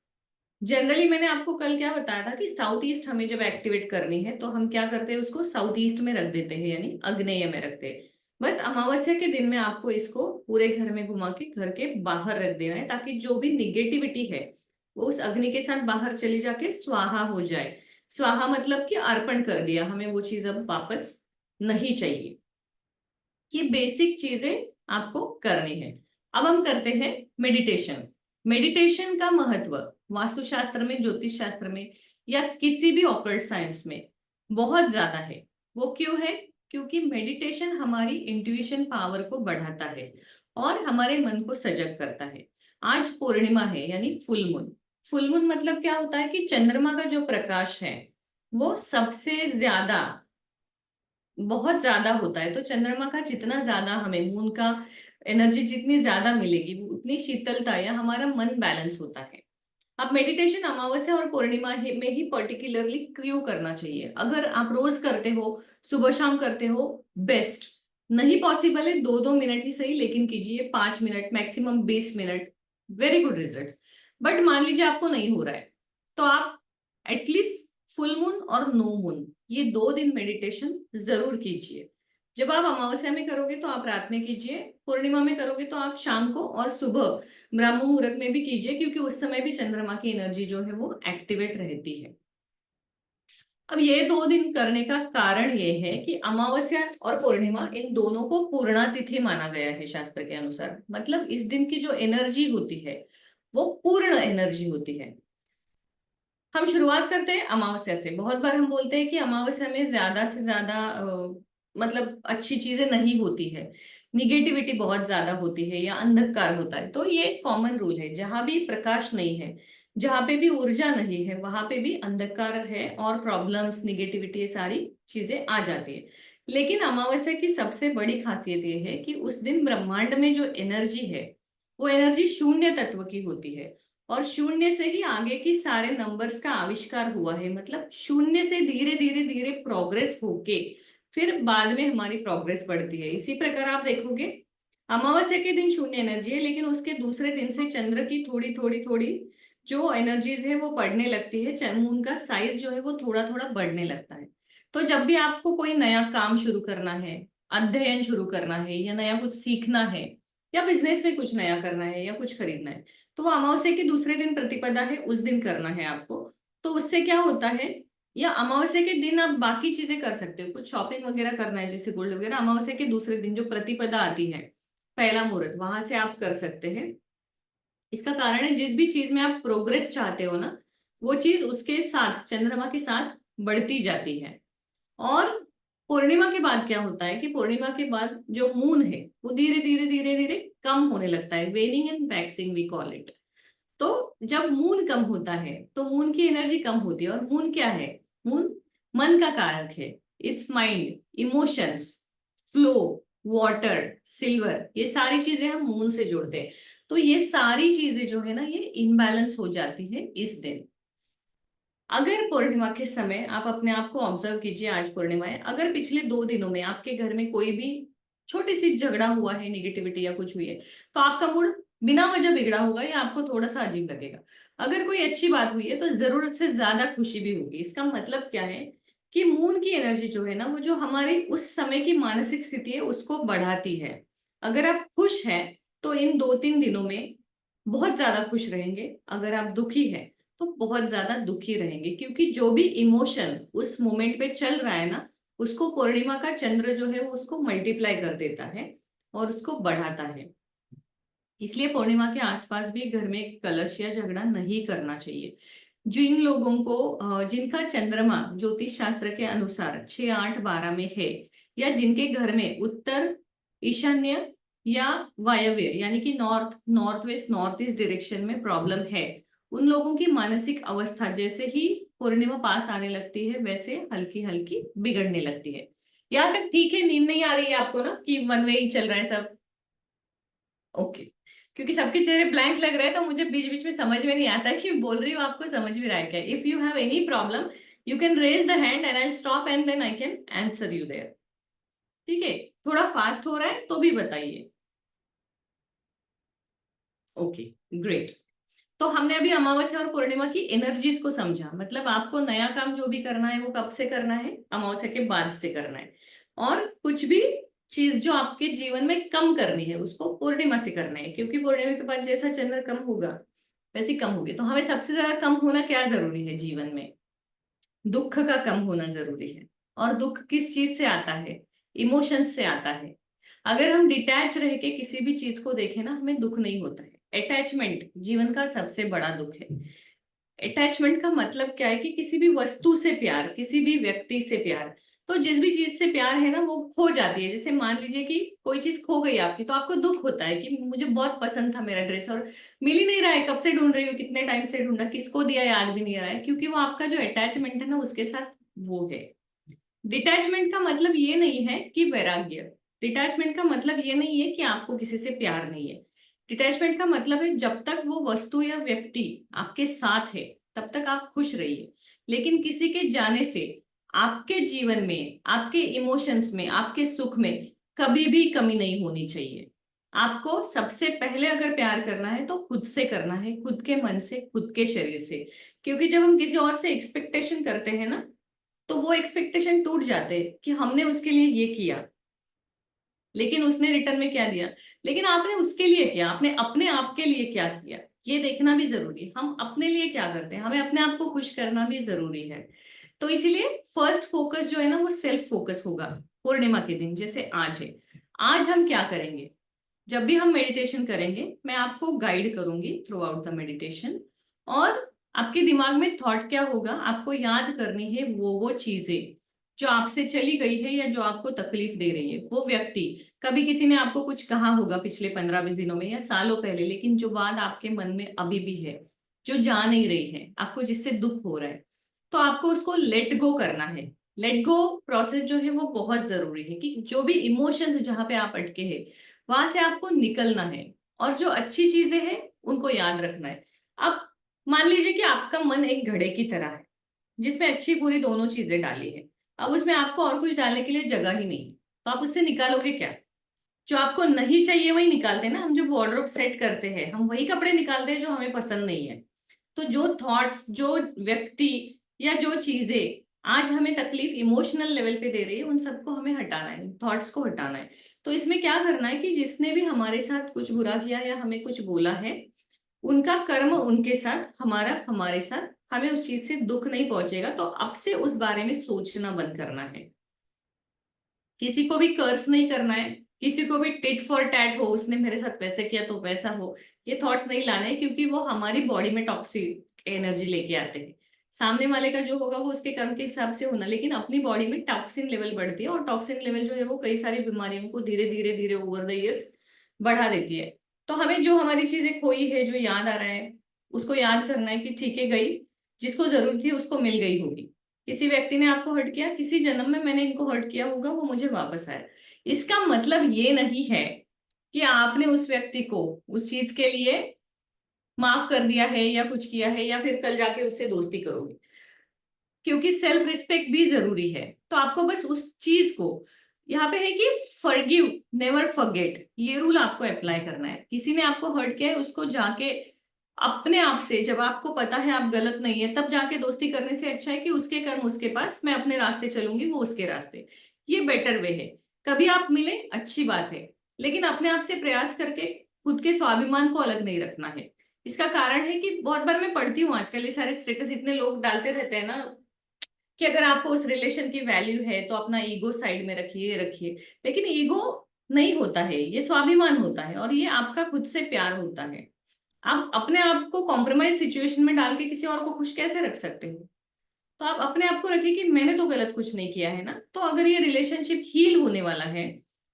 जनरली मैंने आपको कल क्या बताया था कि साउथ ईस्ट हमें जब एक्टिवेट करनी है तो हम क्या करते हैं, उसको साउथ ईस्ट में रख देते हैं, यानी अग्नेय में रखते हैं। बस अमावस्या के दिन में आपको इसको पूरे घर में घुमा के घर के बाहर रख देना है, ताकि जो भी निगेटिविटी है वो उस अग्नि के साथ बाहर चली जाके स्वाहा हो जाए। स्वाहा मतलब कि अर्पण कर दिया, हमें वो चीज अब वापस नहीं चाहिए। ये बेसिक चीजें आपको करनी है। अब हम करते हैं मेडिटेशन। मेडिटेशन का महत्व वास्तुशास्त्र में, ज्योतिष शास्त्र में या किसी भी ऑकल्ट साइंस में बहुत ज्यादा है। वो क्यों है? क्योंकि मेडिटेशन हमारी इंट्यूशन पावर को बढ़ाता है और हमारे मन को सजग करता है। आज पूर्णिमा है यानी फुल मून। फुल मून मतलब क्या होता है कि चंद्रमा का जो प्रकाश है वो सबसे ज्यादा, बहुत ज्यादा होता है। तो चंद्रमा का जितना ज्यादा हमें, मून का एनर्जी जितनी ज्यादा मिलेगी वो उतनी शीतलता या हमारा मन बैलेंस होता है। अब मेडिटेशन अमावस्या और पूर्णिमा में ही पर्टिकुलरली क्यों करना चाहिए? अगर आप रोज करते हो, सुबह शाम करते हो, बेस्ट। नहीं पॉसिबल है 2-2 मिनट ही सही, लेकिन कीजिए 5 minute, maximum 20 minute, very good result. But मान लीजिए आपको नहीं हो रहा है, तो आप एटलीस्ट फुल मून और नो मून ये 2 दिन मेडिटेशन जरूर कीजिए। जब आप अमावस्या में करोगे तो आप रात में कीजिए, पूर्णिमा में करोगे तो आप शाम को और सुबह ब्रह्म मुहूर्त में भी कीजिए, क्योंकि उस समय भी चंद्रमा की एनर्जी जो है वो एक्टिवेट रहती है। अब ये 2 दिन करने का कारण ये है कि अमावस्या और पूर्णिमा इन दोनों को पूर्णा तिथि माना गया है शास्त्र के अनुसार। मतलब इस दिन की जो एनर्जी होती है वो पूर्ण एनर्जी होती है। हम शुरुआत करते हैं अमावस्या से। बहुत बार हम बोलते हैं कि अमावस्या में ज्यादा से ज्यादा मतलब अच्छी चीजें नहीं होती है, निगेटिविटी बहुत ज्यादा होती है या अंधकार होता है। तो ये कॉमन रूल है, जहां भी प्रकाश नहीं है, जहां पे भी ऊर्जा नहीं है, वहां पे भी अंधकार है और प्रॉब्लम्स, निगेटिविटी, ये सारी चीजें आ जाती है। लेकिन अमावस्या की सबसे बड़ी खासियत ये है कि उस दिन ब्रह्मांड में जो एनर्जी है वो एनर्जी शून्य तत्व की होती है। और शून्य से ही आगे की सारे नंबर्स का आविष्कार हुआ है। मतलब शून्य से धीरे धीरे धीरे प्रोग्रेस होके फिर बाद में हमारी प्रोग्रेस बढ़ती है। इसी प्रकार आप देखोगे अमावस्या के दिन शून्य एनर्जी है, लेकिन उसके दूसरे दिन से चंद्र की थोड़ी थोड़ी थोड़ी जो एनर्जीज है वो बढ़ने लगती है। मून का साइज जो है वो थोड़ा थोड़ा बढ़ने लगता है। तो जब भी आपको कोई नया काम शुरू करना है, अध्ययन शुरू करना है या नया कुछ सीखना है या बिजनेस में कुछ नया करना है या कुछ खरीदना है, तो वो अमावस्या के दूसरे दिन प्रतिपदा है, उस दिन करना है आपको। तो उससे क्या होता है, या अमावस्या के दिन आप बाकी चीजें कर सकते हो, कुछ शॉपिंग वगैरह करना है जैसे गोल्ड वगैरह, अमावस्या के दूसरे दिन जो प्रतिपदा आती है, पहला मुहूर्त, वहां से आप कर सकते हैं। इसका कारण है जिस भी चीज में आप प्रोग्रेस चाहते हो ना, वो चीज उसके साथ, चंद्रमा के साथ बढ़ती जाती है। और पूर्णिमा के बाद क्या होता है कि पूर्णिमा के बाद जो मून है वो धीरे धीरे धीरे धीरे कम होने लगता है। Waning and waxing we call it. तो जब मून कम होता है तो मून की एनर्जी कम होती है। और मून क्या है? मून मन का कारक है। It's mind, emotions, flow, water, silver, ये सारी चीजें हम मून से जोड़ते हैं। तो ये सारी चीजें जो है ना, ये इनबैलेंस हो जाती है इस दिन। अगर पूर्णिमा के समय आप अपने आप को ऑब्जर्व कीजिए, आज पूर्णिमा है, अगर पिछले 2 दिनों में आपके घर में कोई भी छोटी सी झगड़ा हुआ है, निगेटिविटी या कुछ हुई है, तो आपका मूड बिना वजह बिगड़ा होगा या आपको थोड़ा सा अजीब लगेगा। अगर कोई अच्छी बात हुई है तो जरूरत से ज्यादा खुशी भी होगी। इसका मतलब क्या है कि मून की एनर्जी जो है ना, वो जो हमारी उस समय की मानसिक स्थिति है उसको बढ़ाती है। अगर आप खुश हैं तो इन 2-3 दिनों में बहुत ज्यादा खुश रहेंगे। अगर आप दुखी हैं तो बहुत ज्यादा दुखी रहेंगे, क्योंकि जो भी इमोशन उस मोमेंट पे चल रहा है ना, उसको पूर्णिमा का चंद्र जो है वो उसको मल्टीप्लाई कर देता है और उसको बढ़ाता है। इसलिए पूर्णिमा के आसपास भी घर में कलश या झगड़ा नहीं करना चाहिए। जिन लोगों को जिनका चंद्रमा ज्योतिष शास्त्र के अनुसार 6, 8, 12 में है, या जिनके घर में उत्तर, ईशान्य या वायव्य यानी कि north, north west, north east direction में प्रॉब्लम है, उन लोगों की मानसिक अवस्था जैसे ही पूर्णिमा पास आने लगती है वैसे हल्की हल्की बिगड़ने लगती है। यहाँ तक ठीक है? नींद नहीं आ रही है आपको ना कि वन वे ही चल रहा है सब? ओके। क्योंकि सबके चेहरे ब्लैंक लग रहे हैं तो मुझे बीच बीच में समझ में नहीं आता कि बोल रही हूँ आपको समझ भी रहा है क्या। If you have any problem you can raise the hand and I stop and then I can answer you there. ठीक है? थोड़ा फास्ट हो रहा है तो भी बताइए। Okay, great. तो हमने अभी अमावस्या और पूर्णिमा की एनर्जीज को समझा। मतलब आपको नया काम जो भी करना है वो कब से करना है? अमावस्या के बाद से करना है। और कुछ भी चीज जो आपके जीवन में कम करनी है उसको पूर्णिमा से करना है, क्योंकि पूर्णिमा के बाद जैसा चंद्र कम होगा वैसे कम होगी। तो हमें सबसे ज्यादा कम होना क्या जरूरी है जीवन में? दुख का कम होना जरूरी है। और दुख किस चीज से आता है? इमोशंस से आता है। अगर हम डिटैच रह के किसी भी चीज को देखें ना, हमें दुख नहीं होता है। अटैचमेंट जीवन का सबसे बड़ा दुख है। अटैचमेंट का मतलब क्या है कि किसी भी वस्तु से प्यार, किसी भी व्यक्ति से प्यार। तो जिस भी चीज से प्यार है ना वो खो जाती है। जैसे मान लीजिए कि कोई चीज खो गई आपकी, तो आपको दुख होता है कि मुझे बहुत पसंद था मेरा ड्रेस और मिल ही नहीं रहा है, कब से ढूंढ रही हूँ, कितने टाइम से ढूंढा, किसको दिया याद भी नहीं आ रहा है, क्योंकि वो आपका जो अटैचमेंट है ना उसके साथ वो है। डिटैचमेंट का मतलब ये नहीं है कि वैराग्य। डिटैचमेंट का मतलब ये नहीं है कि आपको किसी से प्यार नहीं है। डिटैचमेंट का मतलब है जब तक वो वस्तु या व्यक्ति आपके साथ है तब तक आप खुश रहिए। लेकिन किसी के जाने से आपके जीवन में, आपके इमोशंस में, आपके सुख में कभी भी कमी नहीं होनी चाहिए। आपको सबसे पहले अगर प्यार करना है तो खुद से करना है, खुद के मन से, खुद के शरीर से। क्योंकि जब हम किसी और से एक्सपेक्टेशन करते हैं ना, तो वो एक्सपेक्टेशन टूट जाते कि हमने उसके लिए ये किया लेकिन उसने रिटर्न में क्या दिया। लेकिन आपने उसके लिए किया, आपने अपने आप के लिए क्या किया, ये देखना भी जरूरी है। हम अपने लिए क्या करते हैं, हमें अपने आप को खुश करना भी जरूरी है। तो इसीलिए फर्स्ट फोकस जो है ना वो सेल्फ फोकस होगा। पूर्णिमा के दिन जैसे आज है, आज हम क्या करेंगे? जब भी हम मेडिटेशन करेंगे मैं आपको गाइड करूंगी थ्रू आउट द मेडिटेशन। और आपके दिमाग में थॉट क्या होगा, आपको याद करनी है वो चीजें जो आपसे चली गई है या जो आपको तकलीफ दे रही है। वो व्यक्ति, कभी किसी ने आपको कुछ कहा होगा पिछले 15-20 दिनों में या सालों पहले, लेकिन जो बात आपके मन में अभी भी है, जो जा नहीं रही है, आपको जिससे दुख हो रहा है, तो आपको उसको लेट गो करना है। लेट गो प्रोसेस जो है वो बहुत जरूरी है कि जो भी इमोशंस जहां पे आप अटके हैं वहां से आपको निकलना है और जो अच्छी चीजें हैं उनको याद रखना है। अब मान लीजिए कि आपका मन एक घड़े की तरह है जिसमें अच्छी बुरी दोनों चीजें डाली है। अब उसमें आपको और कुछ डालने के लिए जगह ही नहीं है, तो आप उससे निकालोगे क्या? जो आपको नहीं चाहिए वही निकालते हैं ना। हम जब वार्डरोब सेट करते हैं हम वही कपड़े निकालते हैं जो हमें पसंद नहीं है। तो जो थॉट्स, जो व्यक्ति या जो चीजें आज हमें तकलीफ इमोशनल लेवल पे दे रही है उन सबको हमें हटाना है, थॉट्स को हटाना है। तो इसमें क्या करना है कि जिसने भी हमारे साथ कुछ बुरा किया या हमें कुछ बोला है, उनका कर्म उनके साथ, हमारा हमारे साथ, हमें उस चीज से दुख नहीं पहुंचेगा। तो अब से उस बारे में सोचना बंद करना है। किसी को भी कर्स नहीं करना है, किसी को भी टिट फॉर टैट हो, उसने मेरे साथ वैसे किया तो वैसा हो, ये थॉट्स नहीं लाने हैं, क्योंकि वो हमारी बॉडी में टॉक्सिक एनर्जी लेके आते हैं। सामने वाले का जो होगा वो उसके कर्म के हिसाब से होना, लेकिन अपनी बॉडी में टॉक्सिन लेवल बढ़ती है और टॉक्सिन लेवल जो है वो कई सारी बीमारियों को धीरे धीरे धीरे ओवर द इयर्स बढ़ा देती है। तो हमें जो हमारी चीजें खोई है, जो याद आ रहा है, उसको याद करना है कि ठीक है गई, जिसको जरूरत थी उसको मिल गई होगी। किसी व्यक्ति ने आपको हर्ट किया, किसी जन्म में मैंने इनको हर्ट किया होगा, वो मुझे वापस आया। इसका मतलब ये नहीं है कि आपने उस व्यक्ति को उस चीज के लिए माफ कर दिया है या कुछ किया है या फिर कल जाके उससे दोस्ती करोगे, क्योंकि सेल्फ रिस्पेक्ट भी जरूरी है। तो आपको बस उस चीज को, यहाँ पे है कि फॉरगिव नेवर फॉरगेट, ये रूल आपको अप्लाई करना है। किसी ने आपको हर्ट किया है उसको जाके अपने आप से, जब आपको पता है आप गलत नहीं है, तब जाके दोस्ती करने से अच्छा है कि उसके कर्म उसके पास, मैं अपने रास्ते चलूंगी वो उसके रास्ते। ये बेटर वे है। कभी आप मिले अच्छी बात है, लेकिन अपने आप से प्रयास करके खुद के स्वाभिमान को अलग नहीं रखना है। इसका कारण है कि बहुत बार मैं पढ़ती हूँ आजकल ये सारे स्टेटस इतने लोग डालते रहते हैं ना, कि अगर आपको उस रिलेशन की वैल्यू है तो अपना ईगो साइड में रखिए रखिए। लेकिन ईगो नहीं होता है, ये स्वाभिमान होता है, और ये आपका खुद से प्यार होता है। आप अपने आप को कॉम्प्रोमाइज सिचुएशन में डाल के किसी और को खुश कैसे रख सकते हो? तो आप अपने आप को रखिए कि मैंने तो गलत कुछ नहीं किया है ना, तो अगर ये रिलेशनशिप हील होने वाला है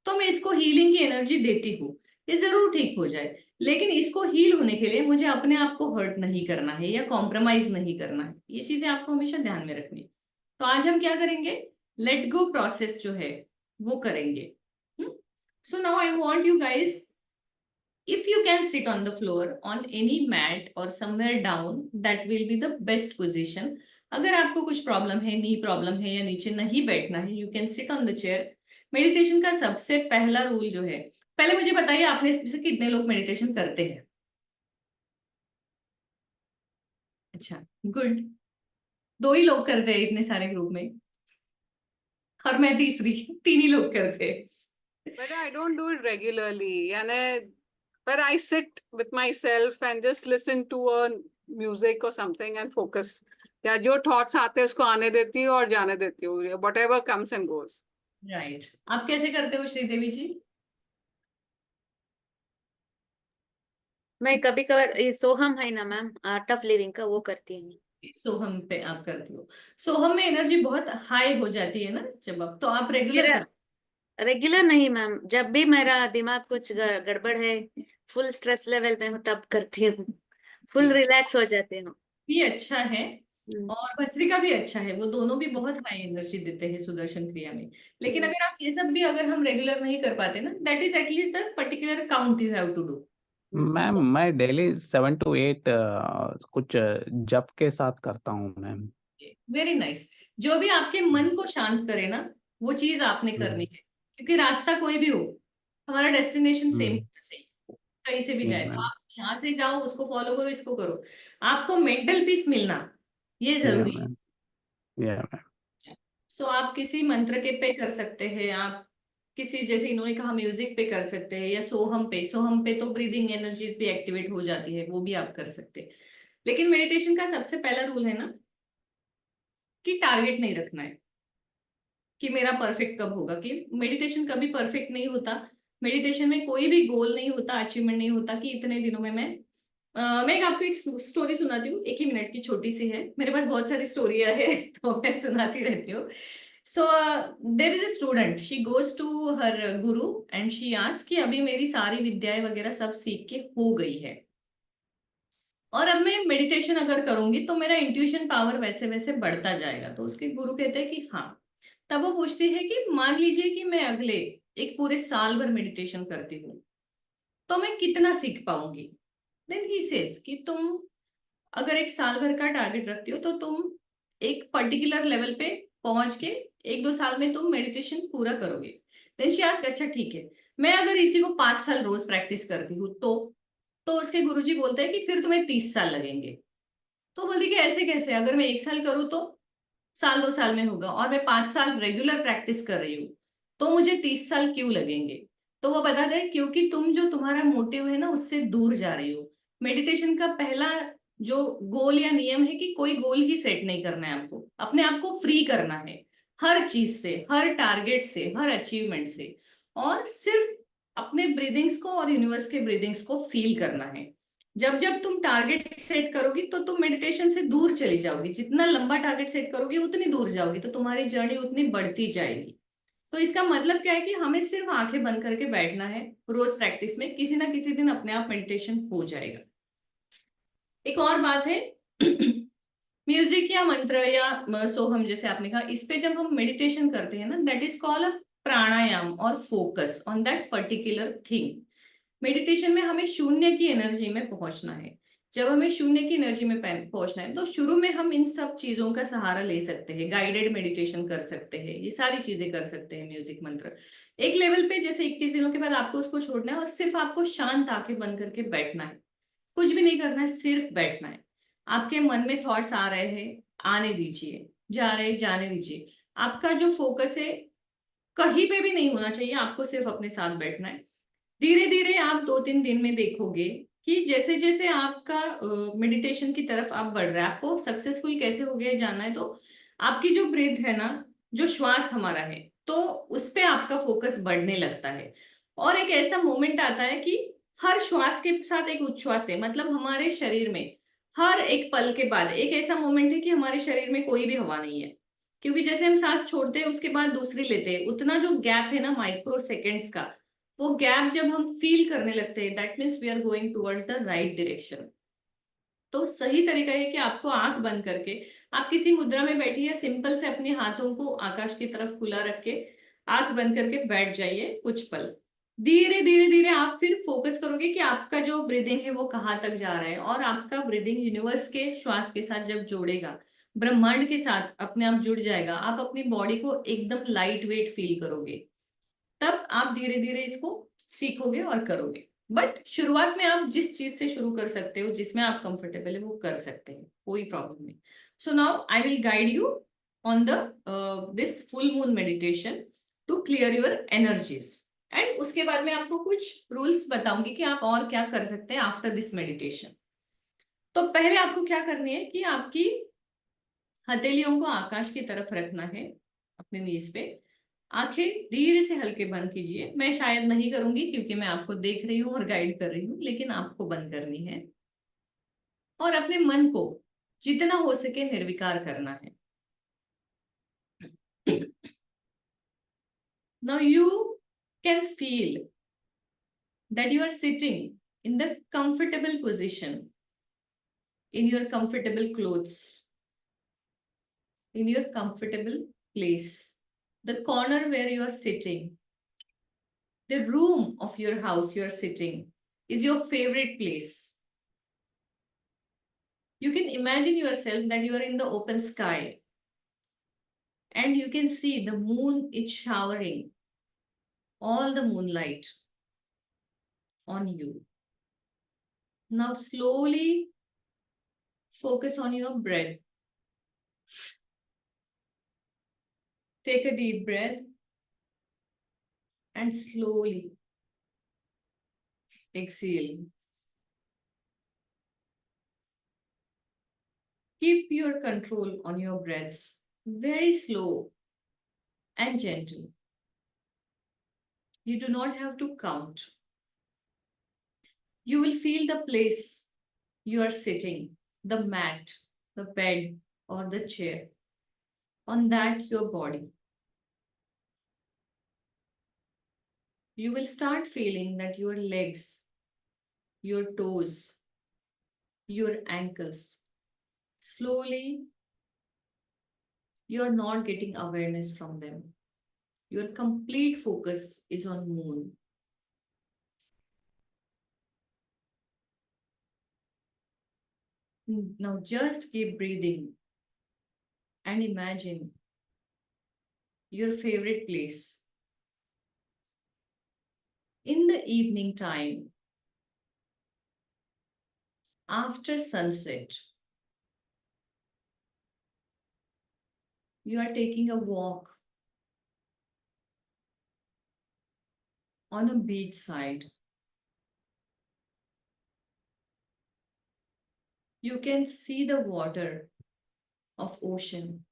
तो मैं इसको हीलिंग की एनर्जी देती हूँ, ये जरूर ठीक हो जाए। लेकिन इसको हील होने के लिए मुझे अपने आप को हर्ट नहीं करना है या कॉम्प्रोमाइज नहीं करना है। ये चीजें आपको हमेशा ध्यान में रखनी है। तो आज हम क्या करेंगे, लेट गो प्रोसेस जो है वो करेंगे। सो now I want you guys, if you can sit on the floor on any mat or somewhere down, that will be the best position. अगर आपको कुछ प्रॉब्लम है, नी प्रॉब्लम है या नीचे नहीं बैठना है, you can sit on the chair. Meditation का सबसे पहला रूल जो है, पहले मुझे बताइए आपने इसमें से कितने लोग मेडिटेशन करते हैं? अच्छा, गुड। दो ही लोग करते हैं इतने सारे ग्रुप में, और मैं तीसरी। तीन ही लोग करते हैं। But I don't do it regularly. But I sit with myself and just listen to a music or something and focus. या जो thoughts आते हैं उसको आने देती हूँ और जाने देती हूँ. Whatever comes and goes. Right, आप कैसे करते हो श्रीदेवी जी? मैं कभी कभार ये सोहम है ना मैम, आर्ट ऑफ लिविंग का, वो करती हूँ। सोहम पे आप करती हो? सोहम में एनर्जी बहुत हाई हो जाती है ना जब आप, तो आप रेगुलर मेरा रेगुलर नहीं मैम, जब भी मेरा दिमाग कुछ गड़बड़ है, फुल स्ट्रेस लेवल में हूँ, तब करती हूँ। फुल रिलैक्स हो जाती हूँ। भी अच्छा है और भस्त्रिका भी अच्छा है, वो दोनों भी बहुत हाई एनर्जी देते हैं सुदर्शन क्रिया में। लेकिन अगर आप ये सब भी अगर हम रेगुलर नहीं कर पाते ना, that is at least the particular count you have to do. Ma'am मैं डेली 7 to 8 कुछ जप के साथ करता हूँ मैम। Very nice. जो भी आपके मन को शांत करे ना, वो चीज आपने करनी है, क्योंकि रास्ता कोई भी हो, हमारा डेस्टिनेशन सेम होना चाहिए। कहीं से भी जाए तो आप यहाँ से जाओ, उसको फॉलो करो, इसको करो, आपको मेंटल पीस मिलना ये जरूरी है। मैम सो आप किसी मंत्र के पे कर सकते हैं, आप किसी, जैसे इन्होंने कहा म्यूजिक पे कर सकते हैं, या सोहम पे। सोहम पे तो ब्रीदिंग एनर्जीज भी एक्टिवेट हो जाती है, वो भी आप कर सकते हैं। लेकिन मेडिटेशन का सबसे पहला रूल है ना कि टारगेट नहीं रखना है कि मेरा परफेक्ट कब होगा, कि मेडिटेशन कभी परफेक्ट नहीं होता। मेडिटेशन में कोई भी गोल नहीं होता, अचीवमेंट नहीं होता कि इतने दिनों में मैं आपको एक स्टोरी सुनाती हूँ, 1 ही मिनट की, छोटी सी है, मेरे पास बहुत सारी स्टोरियां है तो मैं सुनाती रहती हूँ। So there is a student, she goes to her guru and she ask कि अभी मेरी सारी विद्याएं वगैरह सब सीख के हो गई है, और अब मैं मेडिटेशन अगर करूंगी तो मेरा इंट्यूशन पावर वैसे वैसे बढ़ता जाएगा। तो उसके गुरु कहते हैं कि हाँ। तब वो पूछती है कि मान लीजिए कि मैं अगले एक पूरे साल भर मेडिटेशन करती हूँ, तो मैं कितना सीख पाऊंगी? देन ही सेज कि तुम अगर एक साल भर का टारगेट रखती हो तो तुम एक पर्टिकुलर लेवल पे पहुंच के 1-2 साल में तुम मेडिटेशन पूरा करोगे। देन शी आस्क अच्छा ठीक है, मैं अगर इसी को 5 साल रोज प्रैक्टिस करती हूँ तो उसके गुरुजी बोलते हैं कि फिर तुम्हें 30 साल लगेंगे। तो बोलती कि ऐसे कैसे, अगर मैं 1 साल करूँ तो साल 2 साल में होगा, और मैं 5 साल रेगुलर प्रैक्टिस कर रही हूँ तो मुझे 30 साल क्यों लगेंगे? तो वो बताते हैं क्योंकि तुम जो तुम्हारा मोटिव है ना उससे दूर जा रही हो। मेडिटेशन का पहला जो गोल या नियम है कि कोई गोल ही सेट नहीं करना है, आपको अपने आप को फ्री करना है हर चीज से, हर टारगेट से, हर अचीवमेंट से, और सिर्फ अपने ब्रीदिंग्स को और यूनिवर्स के ब्रीदिंग्स को फील करना है। जब जब तुम टारगेट सेट करोगी तो तुम मेडिटेशन से दूर चली जाओगी, जितना लंबा टारगेट सेट करोगी उतनी दूर जाओगी, तो तुम्हारी जर्नी उतनी बढ़ती जाएगी। तो इसका मतलब क्या है कि हमें सिर्फ आंखें बंद करके बैठना है, रोज प्रैक्टिस में किसी ना किसी दिन अपने आप मेडिटेशन हो जाएगा। एक और बात है म्यूजिक या मंत्र या सोहम जैसे आपने कहा, इस पे जब हम मेडिटेशन करते हैं ना, दैट इज कॉल्ड प्राणायाम और focus on that particular thing. Meditation में हमें शून्य की एनर्जी में पहुंचना है। जब हमें शून्य की एनर्जी में पहुंचना है तो शुरू में हम इन सब चीजों का सहारा ले सकते हैं, गाइडेड मेडिटेशन कर सकते हैं, ये सारी चीजें कर सकते हैं, म्यूजिक मंत्र। एक लेवल पे जैसे 21 दिनों के बाद आपको उसको छोड़ना है और सिर्फ आपको शांत आंखें बंद करके बैठना है, कुछ भी नहीं करना है, सिर्फ बैठना है। आपके मन में थॉट्स आ रहे हैं, आने दीजिए, जा रहे जाने दीजिए। आपका जो फोकस है कहीं पे भी नहीं होना चाहिए, आपको सिर्फ अपने साथ बैठना है। धीरे धीरे आप 2-3 दिन में देखोगे कि जैसे जैसे आपका मेडिटेशन की तरफ आप बढ़ रहे हैं, आपको सक्सेसफुल कैसे हो गए जानना है, तो आपकी जो ब्रीथ है ना, जो श्वास हमारा है, तो उस पे आपका फोकस बढ़ने लगता है। और एक ऐसा मोमेंट आता है कि हर श्वास के साथ एक उच्छ्वास है, मतलब हमारे शरीर में हर एक पल के बाद एक ऐसा मोमेंट है कि हमारे शरीर में कोई भी हवा नहीं है, क्योंकि जैसे हम सांस छोड़ते हैं उसके बाद दूसरी लेते हैं, उतना जो गैप है ना माइक्रो सेकेंड्स का, वो गैप जब हम फील करने लगते हैं, that means we are going towards the right direction. तो सही तरीका है कि आपको आंख बंद करके आप किसी मुद्रा में बैठिए, सिंपल से अपने हाथों को आकाश की तरफ खुला रख के आंख बंद करके बैठ जाइए कुछ पल। धीरे धीरे धीरे आप फिर फोकस करोगे कि आपका जो ब्रीदिंग है वो कहाँ तक जा रहा है, और आपका ब्रीदिंग यूनिवर्स के श्वास के साथ जब जोड़ेगा, ब्रह्मांड के साथ अपने आप जुड़ जाएगा, आप अपनी बॉडी को एकदम लाइट वेट फील करोगे। तब आप धीरे धीरे इसको सीखोगे और करोगे। बट शुरुआत में आप जिस चीज से शुरू कर सकते हो, जिसमें आप कंफर्टेबल है, वो कर सकते हैं, कोई प्रॉब्लम नहीं। So now I will guide you on the this full moon meditation to clear your energies, and उसके बाद में आपको कुछ रूल्स बताऊंगी कि आप और क्या कर सकते हैं आफ्टर दिस मेडिटेशन। तो पहले आपको क्या करनी है कि आपकी हथेलियों को आकाश की तरफ रखना है, अपने नीज पे। आंखें धीरे से हल्के बंद कीजिए, मैं शायद नहीं करूंगी क्योंकि मैं आपको देख रही हूँ और गाइड कर रही हूँ, लेकिन आपको बंद करनी है। और अपने मन को जितना हो सके निर्विकार करना है। Now you can feel that you are sitting in the comfortable position, in your comfortable clothes, in your comfortable place. The corner where you are sitting, the room of your house you are sitting, is your favorite place. You can imagine yourself that you are in the open sky and you can see the moon is showering all the moonlight on you. Now slowly focus on your breath. Take a deep breath and slowly exhale. Keep your control on your breaths, very slow and gentle. You do not have to count. You will feel the place you are sitting, the mat, the bed, or the chair. On that, your body. You will start feeling that your legs, your toes, your ankles, slowly, you are not getting awareness from them. Your complete focus is on moon. Now just keep breathing and imagine your favorite place. In the evening time, after sunset, you are taking a walk on a beach side. You can see the water of ocean.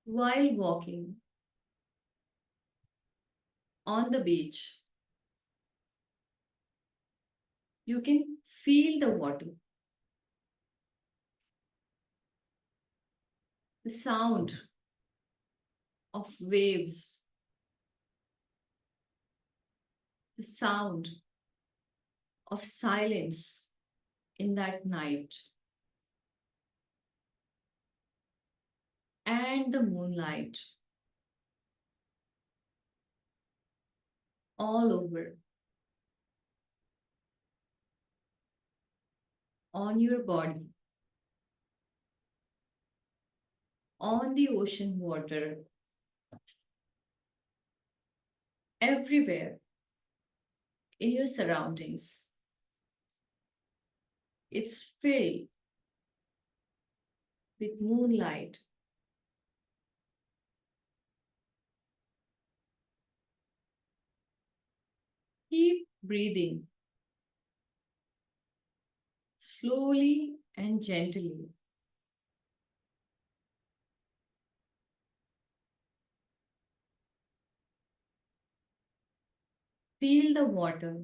While walking on the beach, you can feel the water, the sound of waves, the sound of silence in that night, and the moonlight all over on your body, on the ocean water, everywhere in your surroundings. It's filled with moonlight. Keep breathing slowly and gently. Feel the water.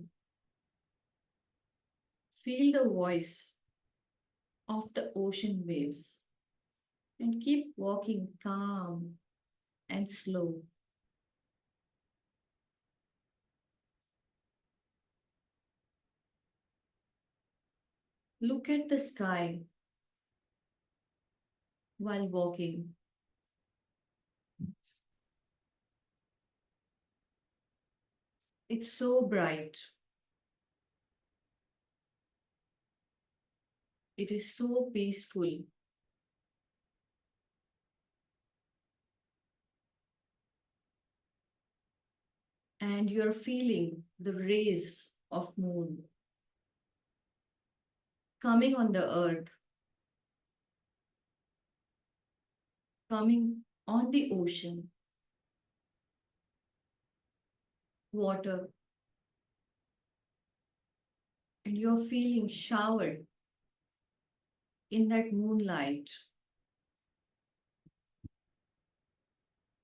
Feel the voice of the ocean waves and keep walking calm and slow. Look at the sky while walking. It's so bright. It is so peaceful. And you're feeling the rays of moon coming on the earth, coming on the ocean, water, and you're feeling showered in that moonlight.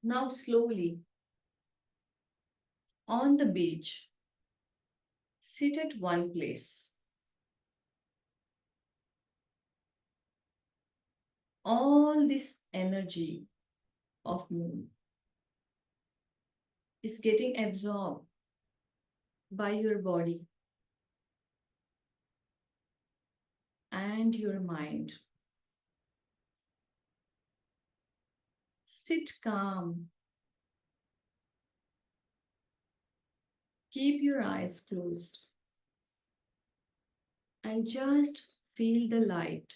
Now slowly on the beach, sit at one place. All this energy of moon is getting absorbed by your body and your mind. Sit calm. Keep your eyes closed and just feel the light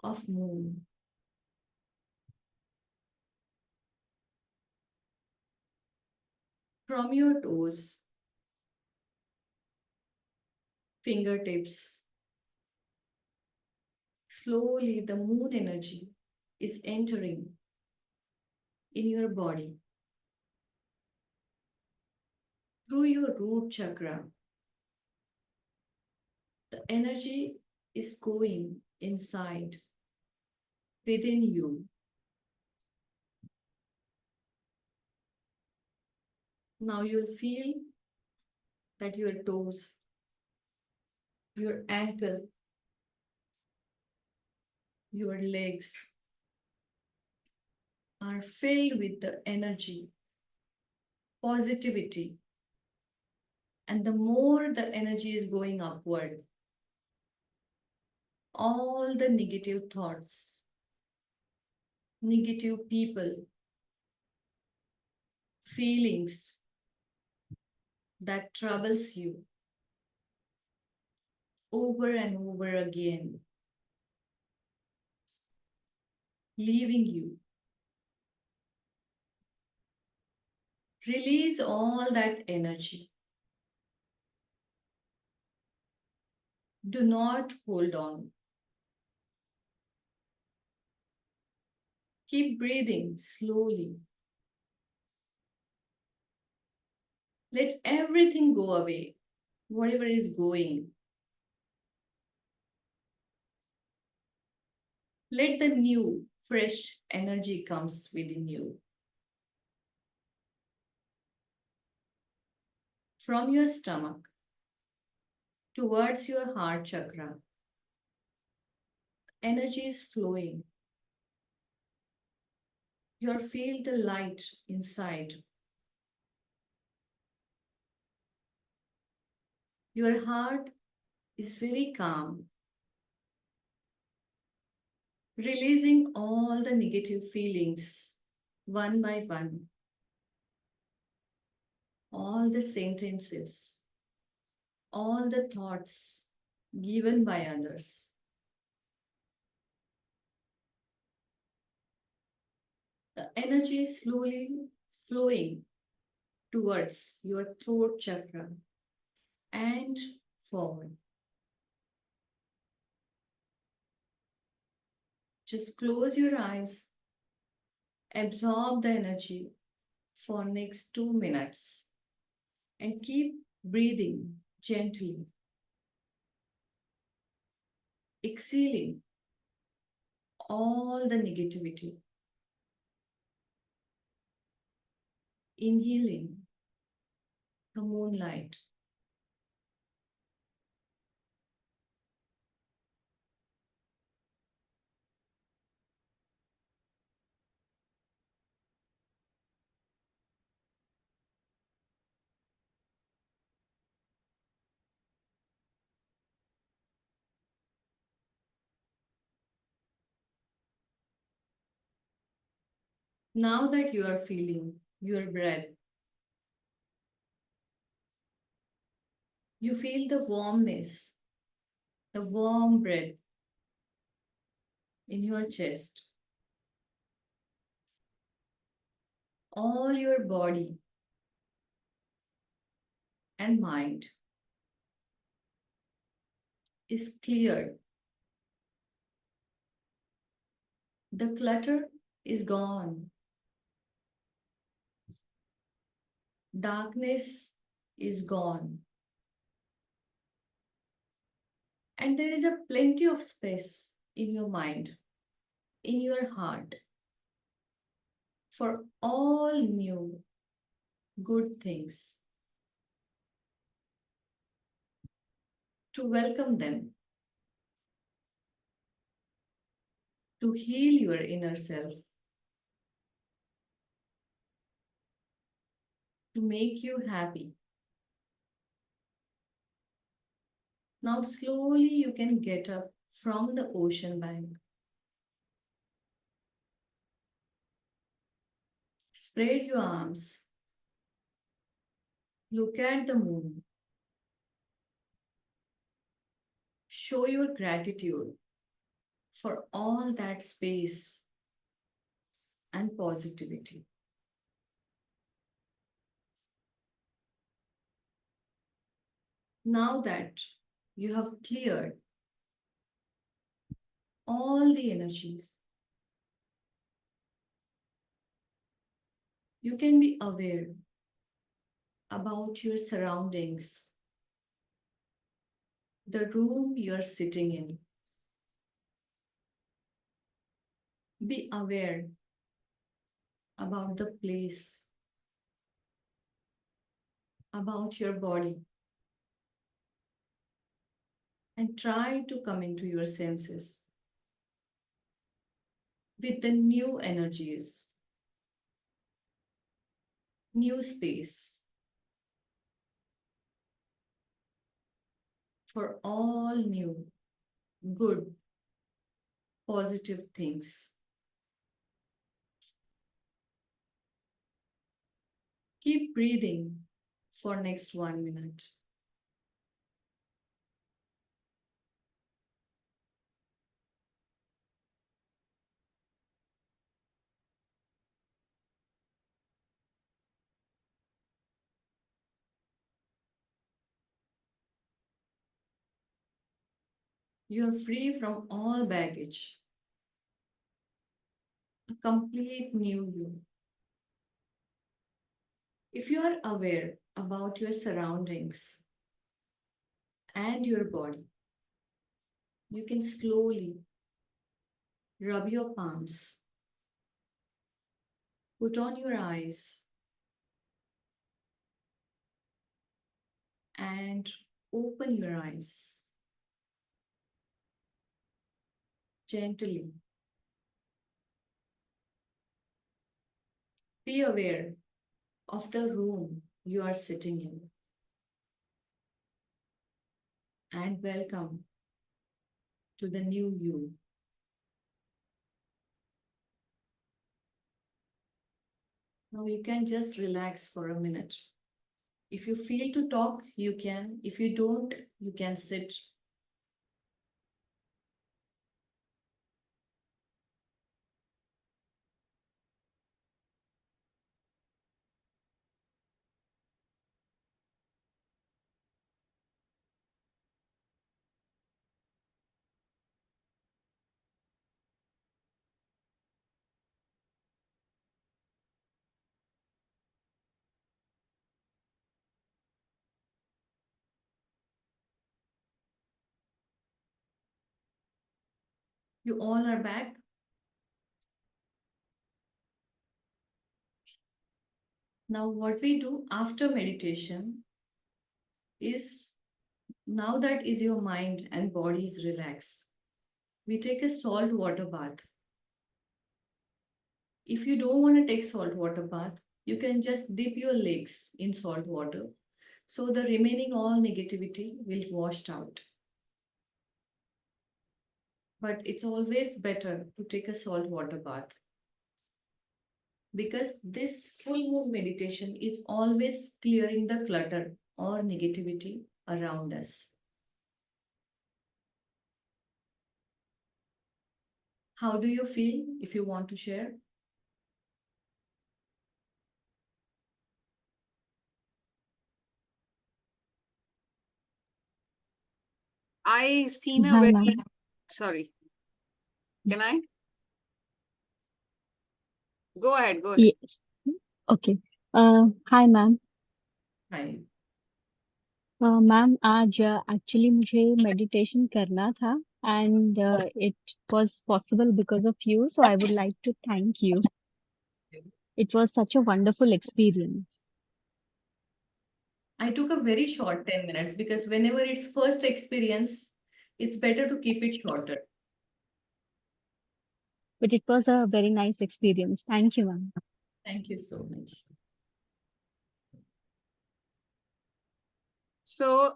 of moon. From your toes, fingertips, slowly the moon energy is entering in your body through your root chakra. The energy is going inside within you. Now you'll feel that your toes, your ankle, your legs are filled with the energy, positivity. And the more the energy is going upward, all the negative thoughts, negative people, feelings that troubles you over and over again, leaving you. Release all that energy. Do not hold on. Keep breathing slowly. Let everything go away, whatever is going. Let the new, fresh energy comes within you. From your stomach towards your heart chakra, energy is flowing. You feel the light inside. Your heart is very calm, releasing all the negative feelings one by one. All the sentences, all the thoughts given by others. The energy is slowly flowing towards your throat chakra and forward. Just close your eyes, absorb the energy for next 2 minutes. and keep breathing gently, exhaling all the negativity, inhaling the moonlight. Now that you are feeling your breath, you feel the warmness, the warm breath in your chest. All your body and mind is cleared. The clutter is gone. Darkness is gone. And there is a plenty of space in your mind, in your heart, for all new good things. To welcome them, to heal your inner self, to make you happy. Now, slowly you can get up from the ocean bank. Spread your arms. Look at the moon. Show your gratitude for all that space and positivity. Now that you have cleared all the energies, you can be aware about your surroundings, the room you are sitting in. Be aware about the place, about your body, and try to come into your senses with the new energies, new space for all new, good, positive things. Keep breathing for next 1 minute. You are free from all baggage, a complete new you. If you are aware about your surroundings and your body, you can slowly rub your palms, put on your eyes, and open your eyes gently. Be aware of the room you are sitting in and welcome to the new you. Now you can just relax for a minute. If you feel to talk, you can. If you don't, you can sit. You all are back. Now, what we do after meditation is, now that is your mind and body is relaxed, we take a salt water bath. If you don't want to take salt water bath, you can just dip your legs in salt water. So the remaining all negativity will washed out. But it's always better to take a salt water bath, because this full moon meditation is always clearing the clutter or negativity around us. How do you feel, if you want to share? I seen a Hi, very, ma'am. sorry. Can I? Go ahead, go ahead. Yes. Okay. Hi, ma'am. Hi. Ma'am आज actually मुझे meditation करना था and it was possible because of you, so I would like to thank you. It was such a wonderful experience. I took a very short 10 minutes because whenever it's first experience, it's better to keep it shorter. But it was a very nice experience. Thank you, ma'am. Thank you so much. So,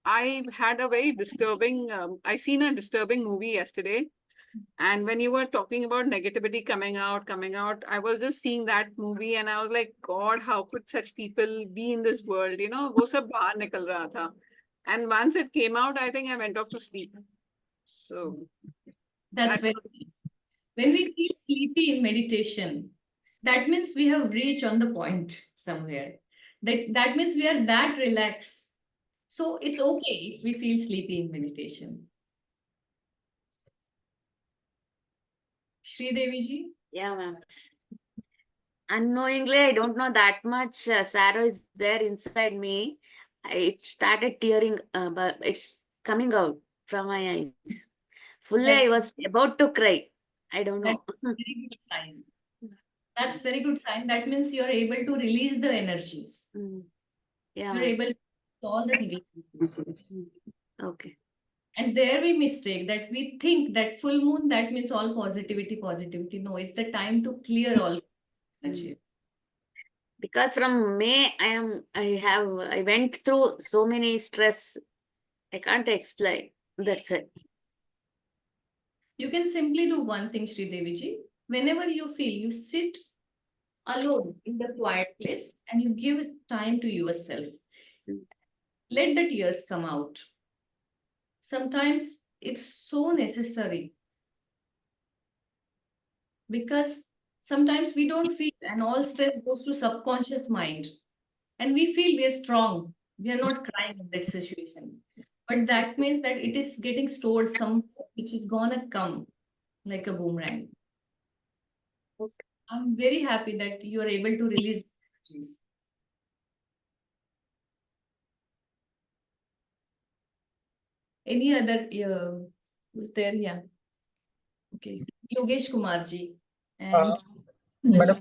I had a very disturbing, I seen a disturbing movie yesterday. And when you were talking about negativity coming out, I was just seeing that movie and I was like, God, how could such people be in this world? You know, wo sab bahar nikal raha tha. And once it came out, I think I went off to sleep. So, That's very nice. When we feel sleepy in meditation, that means we have reached on the point somewhere. That means we are that relaxed. So it's okay if we feel sleepy in meditation. Shri Devi ji? Yeah, ma'am. Unknowingly, I don't know that much sorrow is there inside me. It started tearing, but it's coming out from my eyes. Fully, I was about to cry. I don't know. That's very good sign. That's very good sign. That means you're able to release the energies. Yeah, You're ma'am. able to all the negativity. Okay. And there we mistake that we think that full moon, that means all positivity, positivity. No, it's the time to clear all energy. Because from May, I went through so many stress. I can't explain. That's it. You can simply do one thing, Sri Devi ji. Whenever you feel, you sit alone in the quiet place and you give time to yourself. Let the tears come out. Sometimes it's so necessary, because sometimes we don't feel and all stress goes to subconscious mind and we feel we are strong. We are not crying in that situation. But that means that it is getting stored somewhere which is gonna come like a boomerang. Okay. I'm very happy that you are able to release energies. Any other who's there? Yeah. Okay. Yogesh Kumar ji. And madam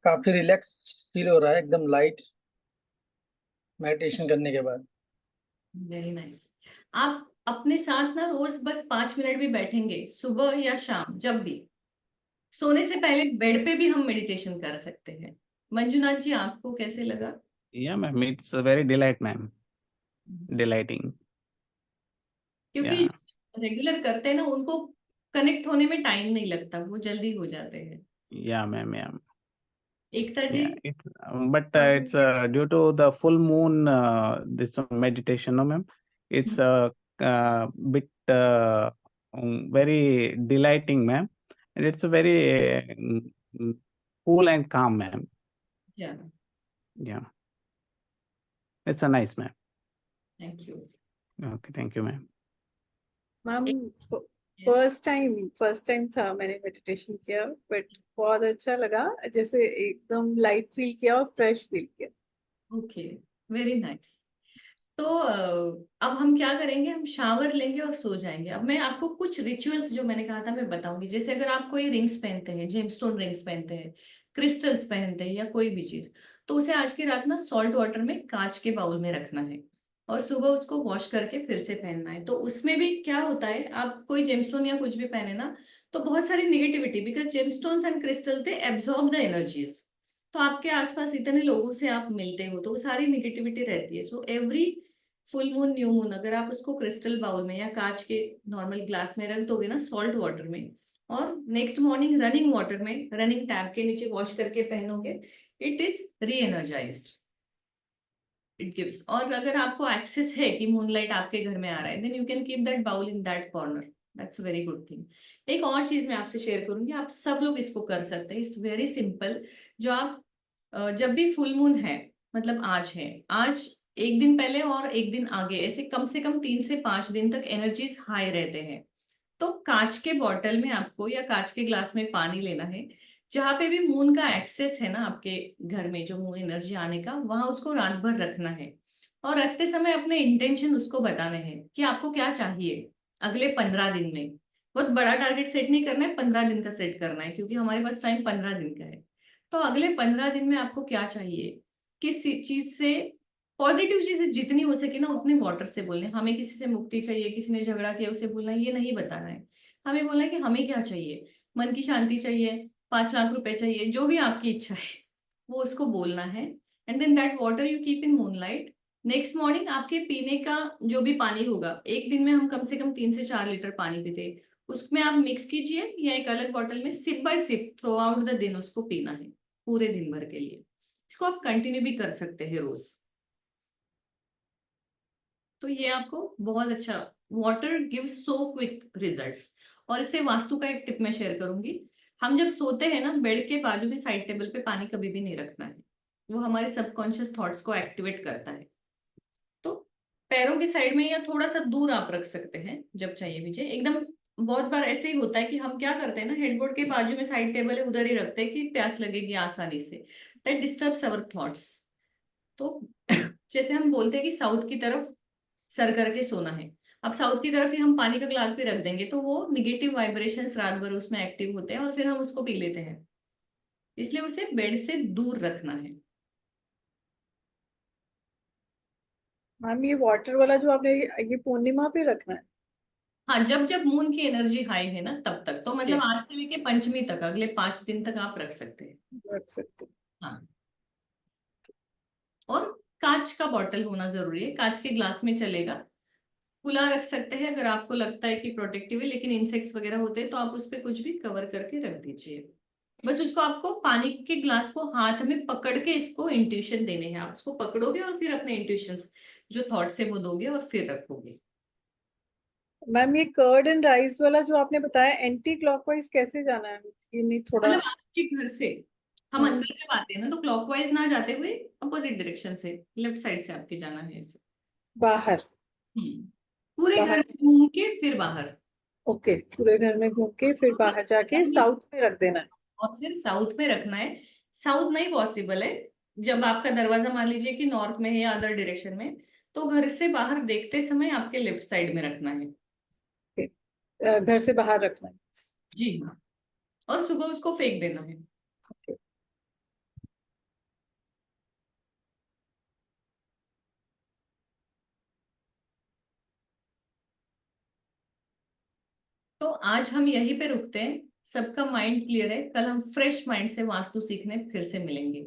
काफी relax feel हो रहा है, एकदम light meditation करने के बाद. Very nice. आप अपने साथ ना रोज बस 5 मिनट भी बैठेंगे, सुबह या शाम, जब भी सोने से पहले बेड पे भी हम मेडिटेशन कर सकते हैं. मंजुनाथ जी, आपको कैसे लगा? Yeah, ma'am. It's a very delight, ma'am. Delighting. क्योंकि रेगुलर करते हैं ना, उनको कनेक्ट होने में टाइम नहीं लगता, वो जल्दी हो जाते हैं. Yeah, ma'am. Yeah. Ekta ji? Yeah. It's due to the full moon. This meditation, no, ma'am. It's a bit very delighting, ma'am, and it's a very cool and calm, ma'am. Yeah. Yeah. It's a nice, ma'am. Thank you. Okay, thank you, ma'am. Ma'am Yes. First time था मैंने meditation किया, but बहुत अच्छा लगा, जैसे एकदम light feel किया और फ्रेश फील किया. Okay. Very nice. तो अब हम क्या करेंगे, हम शावर लेंगे और सो जाएंगे। अब मैं आपको कुछ रिचुअल्स जो मैंने कहा था मैं बताऊंगी। जैसे अगर आप कोई रिंग्स पहनते हैं, जेमस्टोन रिंग्स पहनते हैं, क्रिस्टल्स पहनते हैं या कोई भी चीज, तो उसे आज की रात ना सॉल्ट वाटर में कांच के बाउल में रखना है और सुबह उसको वॉश करके फिर से पहनना है। तो उसमें भी क्या होता है, आप कोई जेमस्टोन या कुछ भी पहने ना, तो बहुत सारी negativity, because gemstones and crystal they absorb the energies. तो आपके आसपास इतने लोगों से आप मिलते हो तो वो सारी निगेटिविटी रहती है। So every full moon, new moon, अगर आप उसको क्रिस्टल बाउल में या कांच के नॉर्मल ग्लास में रख दोगे ना सॉल्ट वाटर में, और नेक्स्ट मॉर्निंग रनिंग वाटर में, रनिंग टैप के नीचे वॉश करके पहनोगे, it is re energized, it gives. और अगर आपको एक्सेस है कि मूनलाइट आपके घर में आ रहा है, then you can keep that bowl in that corner, that's very good thing. एक और चीज मैं आपसे शेयर करूंगी, आप सब लोग इसको कर सकते हैं, इट्स वेरी सिंपल। जो आप जब भी फुल मून है, मतलब आज है, आज एक दिन पहले और एक दिन आगे, ऐसे कम से कम 3 से 5 दिन तक एनर्जीज हाई रहते हैं। तो कांच के बॉटल में आपको या कांच के ग्लास में पानी लेना है, जहां पे भी मून का एक्सेस है ना आपके घर में, जो मून एनर्जी आने का, वहां उसको रात भर रखना है। और रखते समय अपने इंटेंशन उसको बताने हैं कि आपको क्या चाहिए अगले 15 दिन में। बहुत बड़ा टारगेट सेट नहीं करना है, 15 दिन का सेट करना है, क्योंकि हमारे पास टाइम 15 दिन का है। तो अगले 15 दिन में आपको क्या चाहिए, किस चीज से, पॉजिटिव चीजें जितनी हो सके ना उतनी वाटर से बोलने। हमें किसी से मुक्ति चाहिए, किसी ने झगड़ा किया उसे बोलना, ये नहीं बताना है। हमें बोलना है कि हमें क्या चाहिए, मन की शांति चाहिए, 5 लाख रुपए चाहिए, जो भी आपकी इच्छा है वो उसको बोलना है। And then that water you keep in moonlight. Next morning आपके पीने का जो भी पानी होगा, एक दिन में हम कम से कम 3 से 4 लीटर पानी पीते हैं, उसमें आप मिक्स कीजिए या एक अलग बॉटल में sip by sip throughout the दिन उसको पीना है, पूरे दिन भर के लिए। इसको आप कंटिन्यू भी कर सकते हैं रोज। तो ये आपको बहुत अच्छा, water gives so quick results. और इससे वास्तु का एक टिप मैं शेयर करूंगी। हम जब सोते हैं ना, बेड के बाजू में साइड टेबल पे पानी कभी भी नहीं रखना है, वो हमारे सबकॉन्शियस थॉट्स को एक्टिवेट करता है। तो पैरों के साइड में या थोड़ा सा दूर आप रख सकते हैं जब चाहिए भी चाहिए एकदम। बहुत बार ऐसे ही होता है कि हम क्या करते हैं ना, हेडबोर्ड के बाजू में साइड टेबल है उधर ही रखते हैं कि प्यास लगेगी आसानी से, दैट डिस्टर्ब्स अवर थॉट्स। तो जैसे हम बोलते हैं कि साउथ की तरफ सर करके सोना है, अब साउथ की तरफ ही हम पानी का ग्लास भी रख देंगे तो वो निगेटिव वाइब्रेशंस रात भर उसमें एक्टिव होते हैं और फिर हम उसको पी लेते हैं। इसलिए उसे बेड से दूर रखना है। मैम ये वाटर वाला जो आपने ये पूर्णिमा पे रखना है? हाँ, जब जब मून की एनर्जी हाई है ना तब तक, तो मतलब Okay. आज से लेके पंचमी तक, अगले 5 दिन तक आप रख सकते हैं। रख सकते हैं। हाँ, और कांच का बॉटल होना जरूरी है, कांच के ग्लास में चलेगा, खुला रख सकते हैं अगर आपको लगता है कि प्रोटेक्टिव है, लेकिन इंसेक्ट्स वगैरह होते हैं तो आप उस पर कुछ भी कवर करके रख दीजिए। बस उसको, आपको पानी के ग्लास को हाथ में पकड़ के इसको इंट्यूशन देने हैं। आप उसको पकड़ोगे और फिर अपने इंट्यूशंस जो थॉट्स है वो दोगे और फिर रखोगे। मैम ये कर्ड एंड राइस वाला जो आपने बताया, एंटी क्लॉकवाइज कैसे जाना है? ये नहीं थोड़ा। मतलब आपके घर से हम हाँ, अंदर जब आते हैं ना, तो क्लॉकवाइज ना जाते हुए अपोजिट डायरेक्शन से, लेफ्ट साइड से आपके जाना है ऐसे। बाहर। पूरे घर बाहर। में घूम के फिर बाहर। ओके, पूरे घर में घूम के फिर बाहर जाके साउथ में रख देना है। और फिर साउथ में रखना है। साउथ नहीं पॉसिबल है, जब आपका दरवाजा मान लीजिए कि नॉर्थ में है या अदर डायरेक्शन में, तो घर से बाहर देखते समय आपके लेफ्ट साइड में रखना है। घर से बाहर रखना है। जी हाँ, और सुबह उसको फेंक देना है। तो आज हम यहीं पे रुकते हैं। सबका माइंड क्लियर है, कल हम फ्रेश माइंड से वास्तु सीखने फिर से मिलेंगे।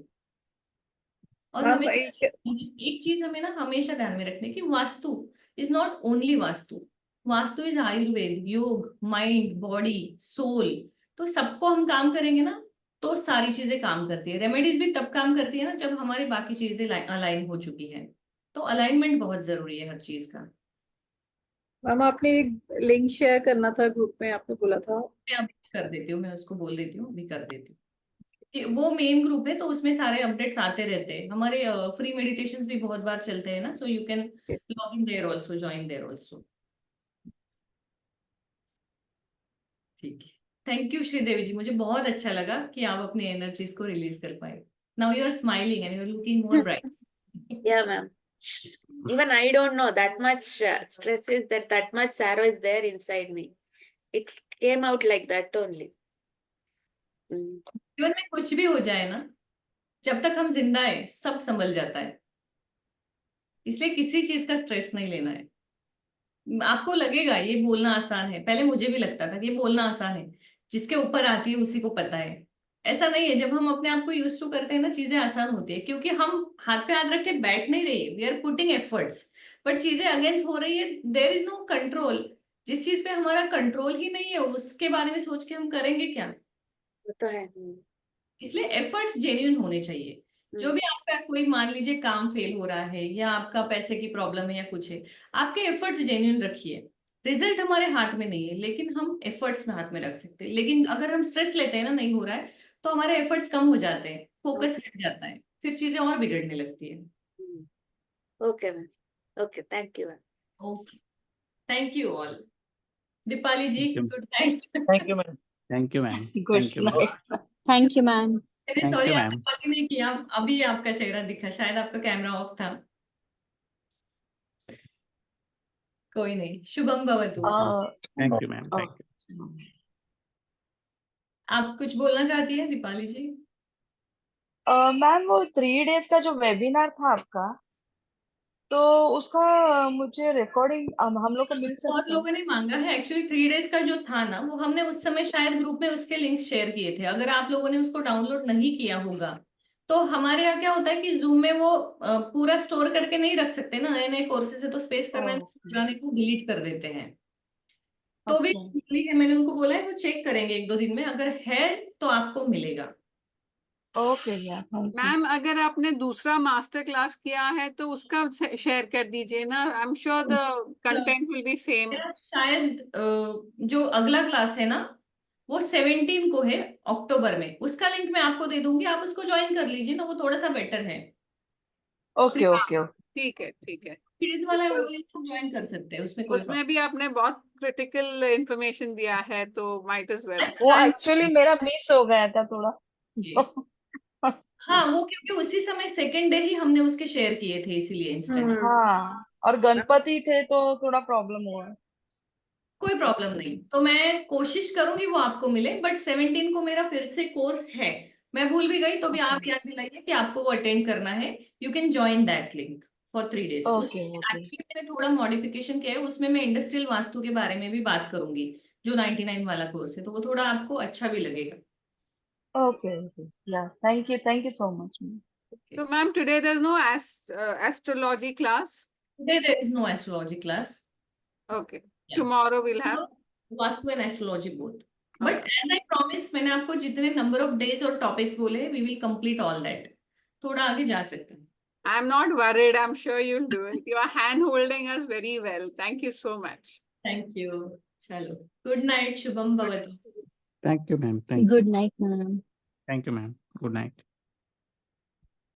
और मैम हमें एक चीज हमें ना हमेशा ध्यान में रखने की, vastu is not only vastu. Vastu is Ayurveda, योग, माइंड, बॉडी, सोल। तो सबको हम काम करेंगे ना तो सारी चीजें काम करती है। रेमेडीज भी तब काम करती है ना जब हमारी बाकी चीजें अलाइन हो चुकी है। तो अलाइनमेंट बहुत जरूरी है हर चीज का। मैम आपने एक लिंक शेयर करना था ग्रुप में, आपने बोला था। मैं अभी कर देती हूँ, मैं उसको बोल देती हूँ, अभी कर देती हूँ। वो मेन ग्रुप है तो उसमें सारे अपडेट्स आते रहते हैं। हमारे फ्री मेडिटेशंस भी बहुत बार चलते हैं ना, so you can log in there also, join there also. ठीक है, थैंक यू श्रीदेवी जी, मुझे बहुत अच्छा लगा कि आप अपनी एनर्जीज को रिलीज कर पाए। Now you are smiling and you are looking more bright. Yeah, ma'am. Even I don't know that much stress is there, that much sorrow is there inside me. It came out like that only. जीवन में कुछ भी हो जाए ना, जब तक हम जिंदा है सब संभल जाता है, इसलिए किसी चीज का स्ट्रेस नहीं लेना है। आपको लगेगा ये बोलना आसान है, पहले मुझे भी लगता था कि ये बोलना आसान है, जिसके ऊपर आती है उसी को पता है। ऐसा नहीं है, जब हम अपने आप को यूज टू करते हैं ना चीजें आसान होती है, क्योंकि हम हाथ पे हाथ रख के बैठ नहीं रहे, we are putting efforts, but चीजें अगेंस्ट हो रही है, देयर इज नो कंट्रोल। जिस चीज पे हमारा कंट्रोल ही नहीं है उसके बारे में सोच के हम करेंगे क्या? वो तो है। इसलिए एफर्ट्स जेन्युइन होने चाहिए। जो भी आपका कोई मान लीजिए काम फेल हो रहा है या आपका पैसे की प्रॉब्लम है या कुछ है, आपके एफर्ट्स जेन्युइन रखिए। रिजल्ट हमारे हाथ में नहीं है, लेकिन हम एफर्ट्स में हाथ में रख सकते हैं। लेकिन अगर हम स्ट्रेस लेते हैं ना, नहीं हो रहा है, तो हमारे एफर्ट्स कम हो जाते हैं, फोकस हट जाता है, फिर चीजें और बिगड़ने लगती है। Okay ma'am, okay, thank you ma'am. Okay, thank you all. Deepali ji, Thank you. Good night. Thank you ma'am. Thank you, ma'am. Good Thank you, ma'am. night. Thank you, ma'am. अरे Thank सॉरी, you, आपसे ma'am. बात ही नहीं किया, अभी आपका चेहरा दिखा, शायद आपका कैमरा ऑफ था। कोई नहीं, शुभम भवतु। Thank you, ma'am. Thank you. आप कुछ बोलना चाहती है दीपाली जी? मैम वो 3 डेज का जो वेबिनार था आपका, तो उसका मुझे रिकॉर्डिंग हम लोग को मिल बहुत सकता है? लोगों ने मांगा है एक्चुअली। 3 डेज का जो था ना, वो हमने उस समय शायद ग्रुप में उसके लिंक शेयर किए थे। अगर आप लोगों ने उसको डाउनलोड नहीं किया होगा, तो हमारे यहाँ क्या होता है कि जूम में वो पूरा स्टोर करके नहीं रख सकते ना, नए नए कोर्सेज है तो स्पेस करना है, तो पुराने को डिलीट कर देते हैं। तो भी अच्छा। इसलिए मैंने उनको बोला है वो चेक करेंगे 1-2 दिन में, अगर है तो आपको मिलेगा। ओके या थैंक यू। मैम अगर आपने दूसरा मास्टर क्लास किया है तो उसका शेयर कर दीजिए ना, I am sure the content will be same. मेरा शायद जो अगला क्लास है ना, वो 17 को है अक्टूबर में, उसका लिंक मैं आपको दे दूंगी, आप उसको ज्वाइन कर लीजिए ना, वो थोड़ा सा बेटर है। Okay okay okay. ठीक है, ठीक है। सीरीज वाला है, वो लिंक ज्वाइन कर सकते हैं, उसमें कोई उसमें भी आपने बहुत क्रिटिकल इंफॉर्मेशन दिया है, तो माइट एज वेल। वो एक्चुअली मेरा मिस हो गया था थोड़ा। problem। हाँ, वो क्योंकि उसी समय सेकेंड डे ही हमने उसके शेयर किए थे, इसीलिए इंस्टेंट। हाँ, और गणपति थे तो थोड़ा प्रॉब्लम हुआ। कोई प्रॉब्लम नहीं, तो मैं कोशिश करूंगी वो आपको मिले, बट 17 को मेरा फिर से कोर्स है। मैं भूल भी गई तो भी आप याद दिलाइए कि आपको वो अटेंड करना है। You can join that link for 3 days. Okay okay actually मैंने थोड़ा मॉडिफिकेशन किया है, उसमें मैं इंडस्ट्रियल वास्तु के बारे में भी बात करूंगी, जो 99 वाला कोर्स है, तो वो थोड़ा आपको अच्छा भी लगेगा। ओके ओके या thank you so much. So ma'am, today there's no astrology class. Today there is no astrology class. Okay. Yeah. Tomorrow we'll have. Vastu and astrology both. But as I promise, मैंने आपको जितने number of days और topics बोले, we will complete all that. थोड़ा आगे जा सकते हैं। I'm not worried. I'm sure you'll do it. You are hand holding us very well. Thank you so much. Thank you. चलो, गुड नाइट, शुभम भवतु। Thank you, ma'am. Thank you. Good night, ma'am. Thank you, ma'am. Good night.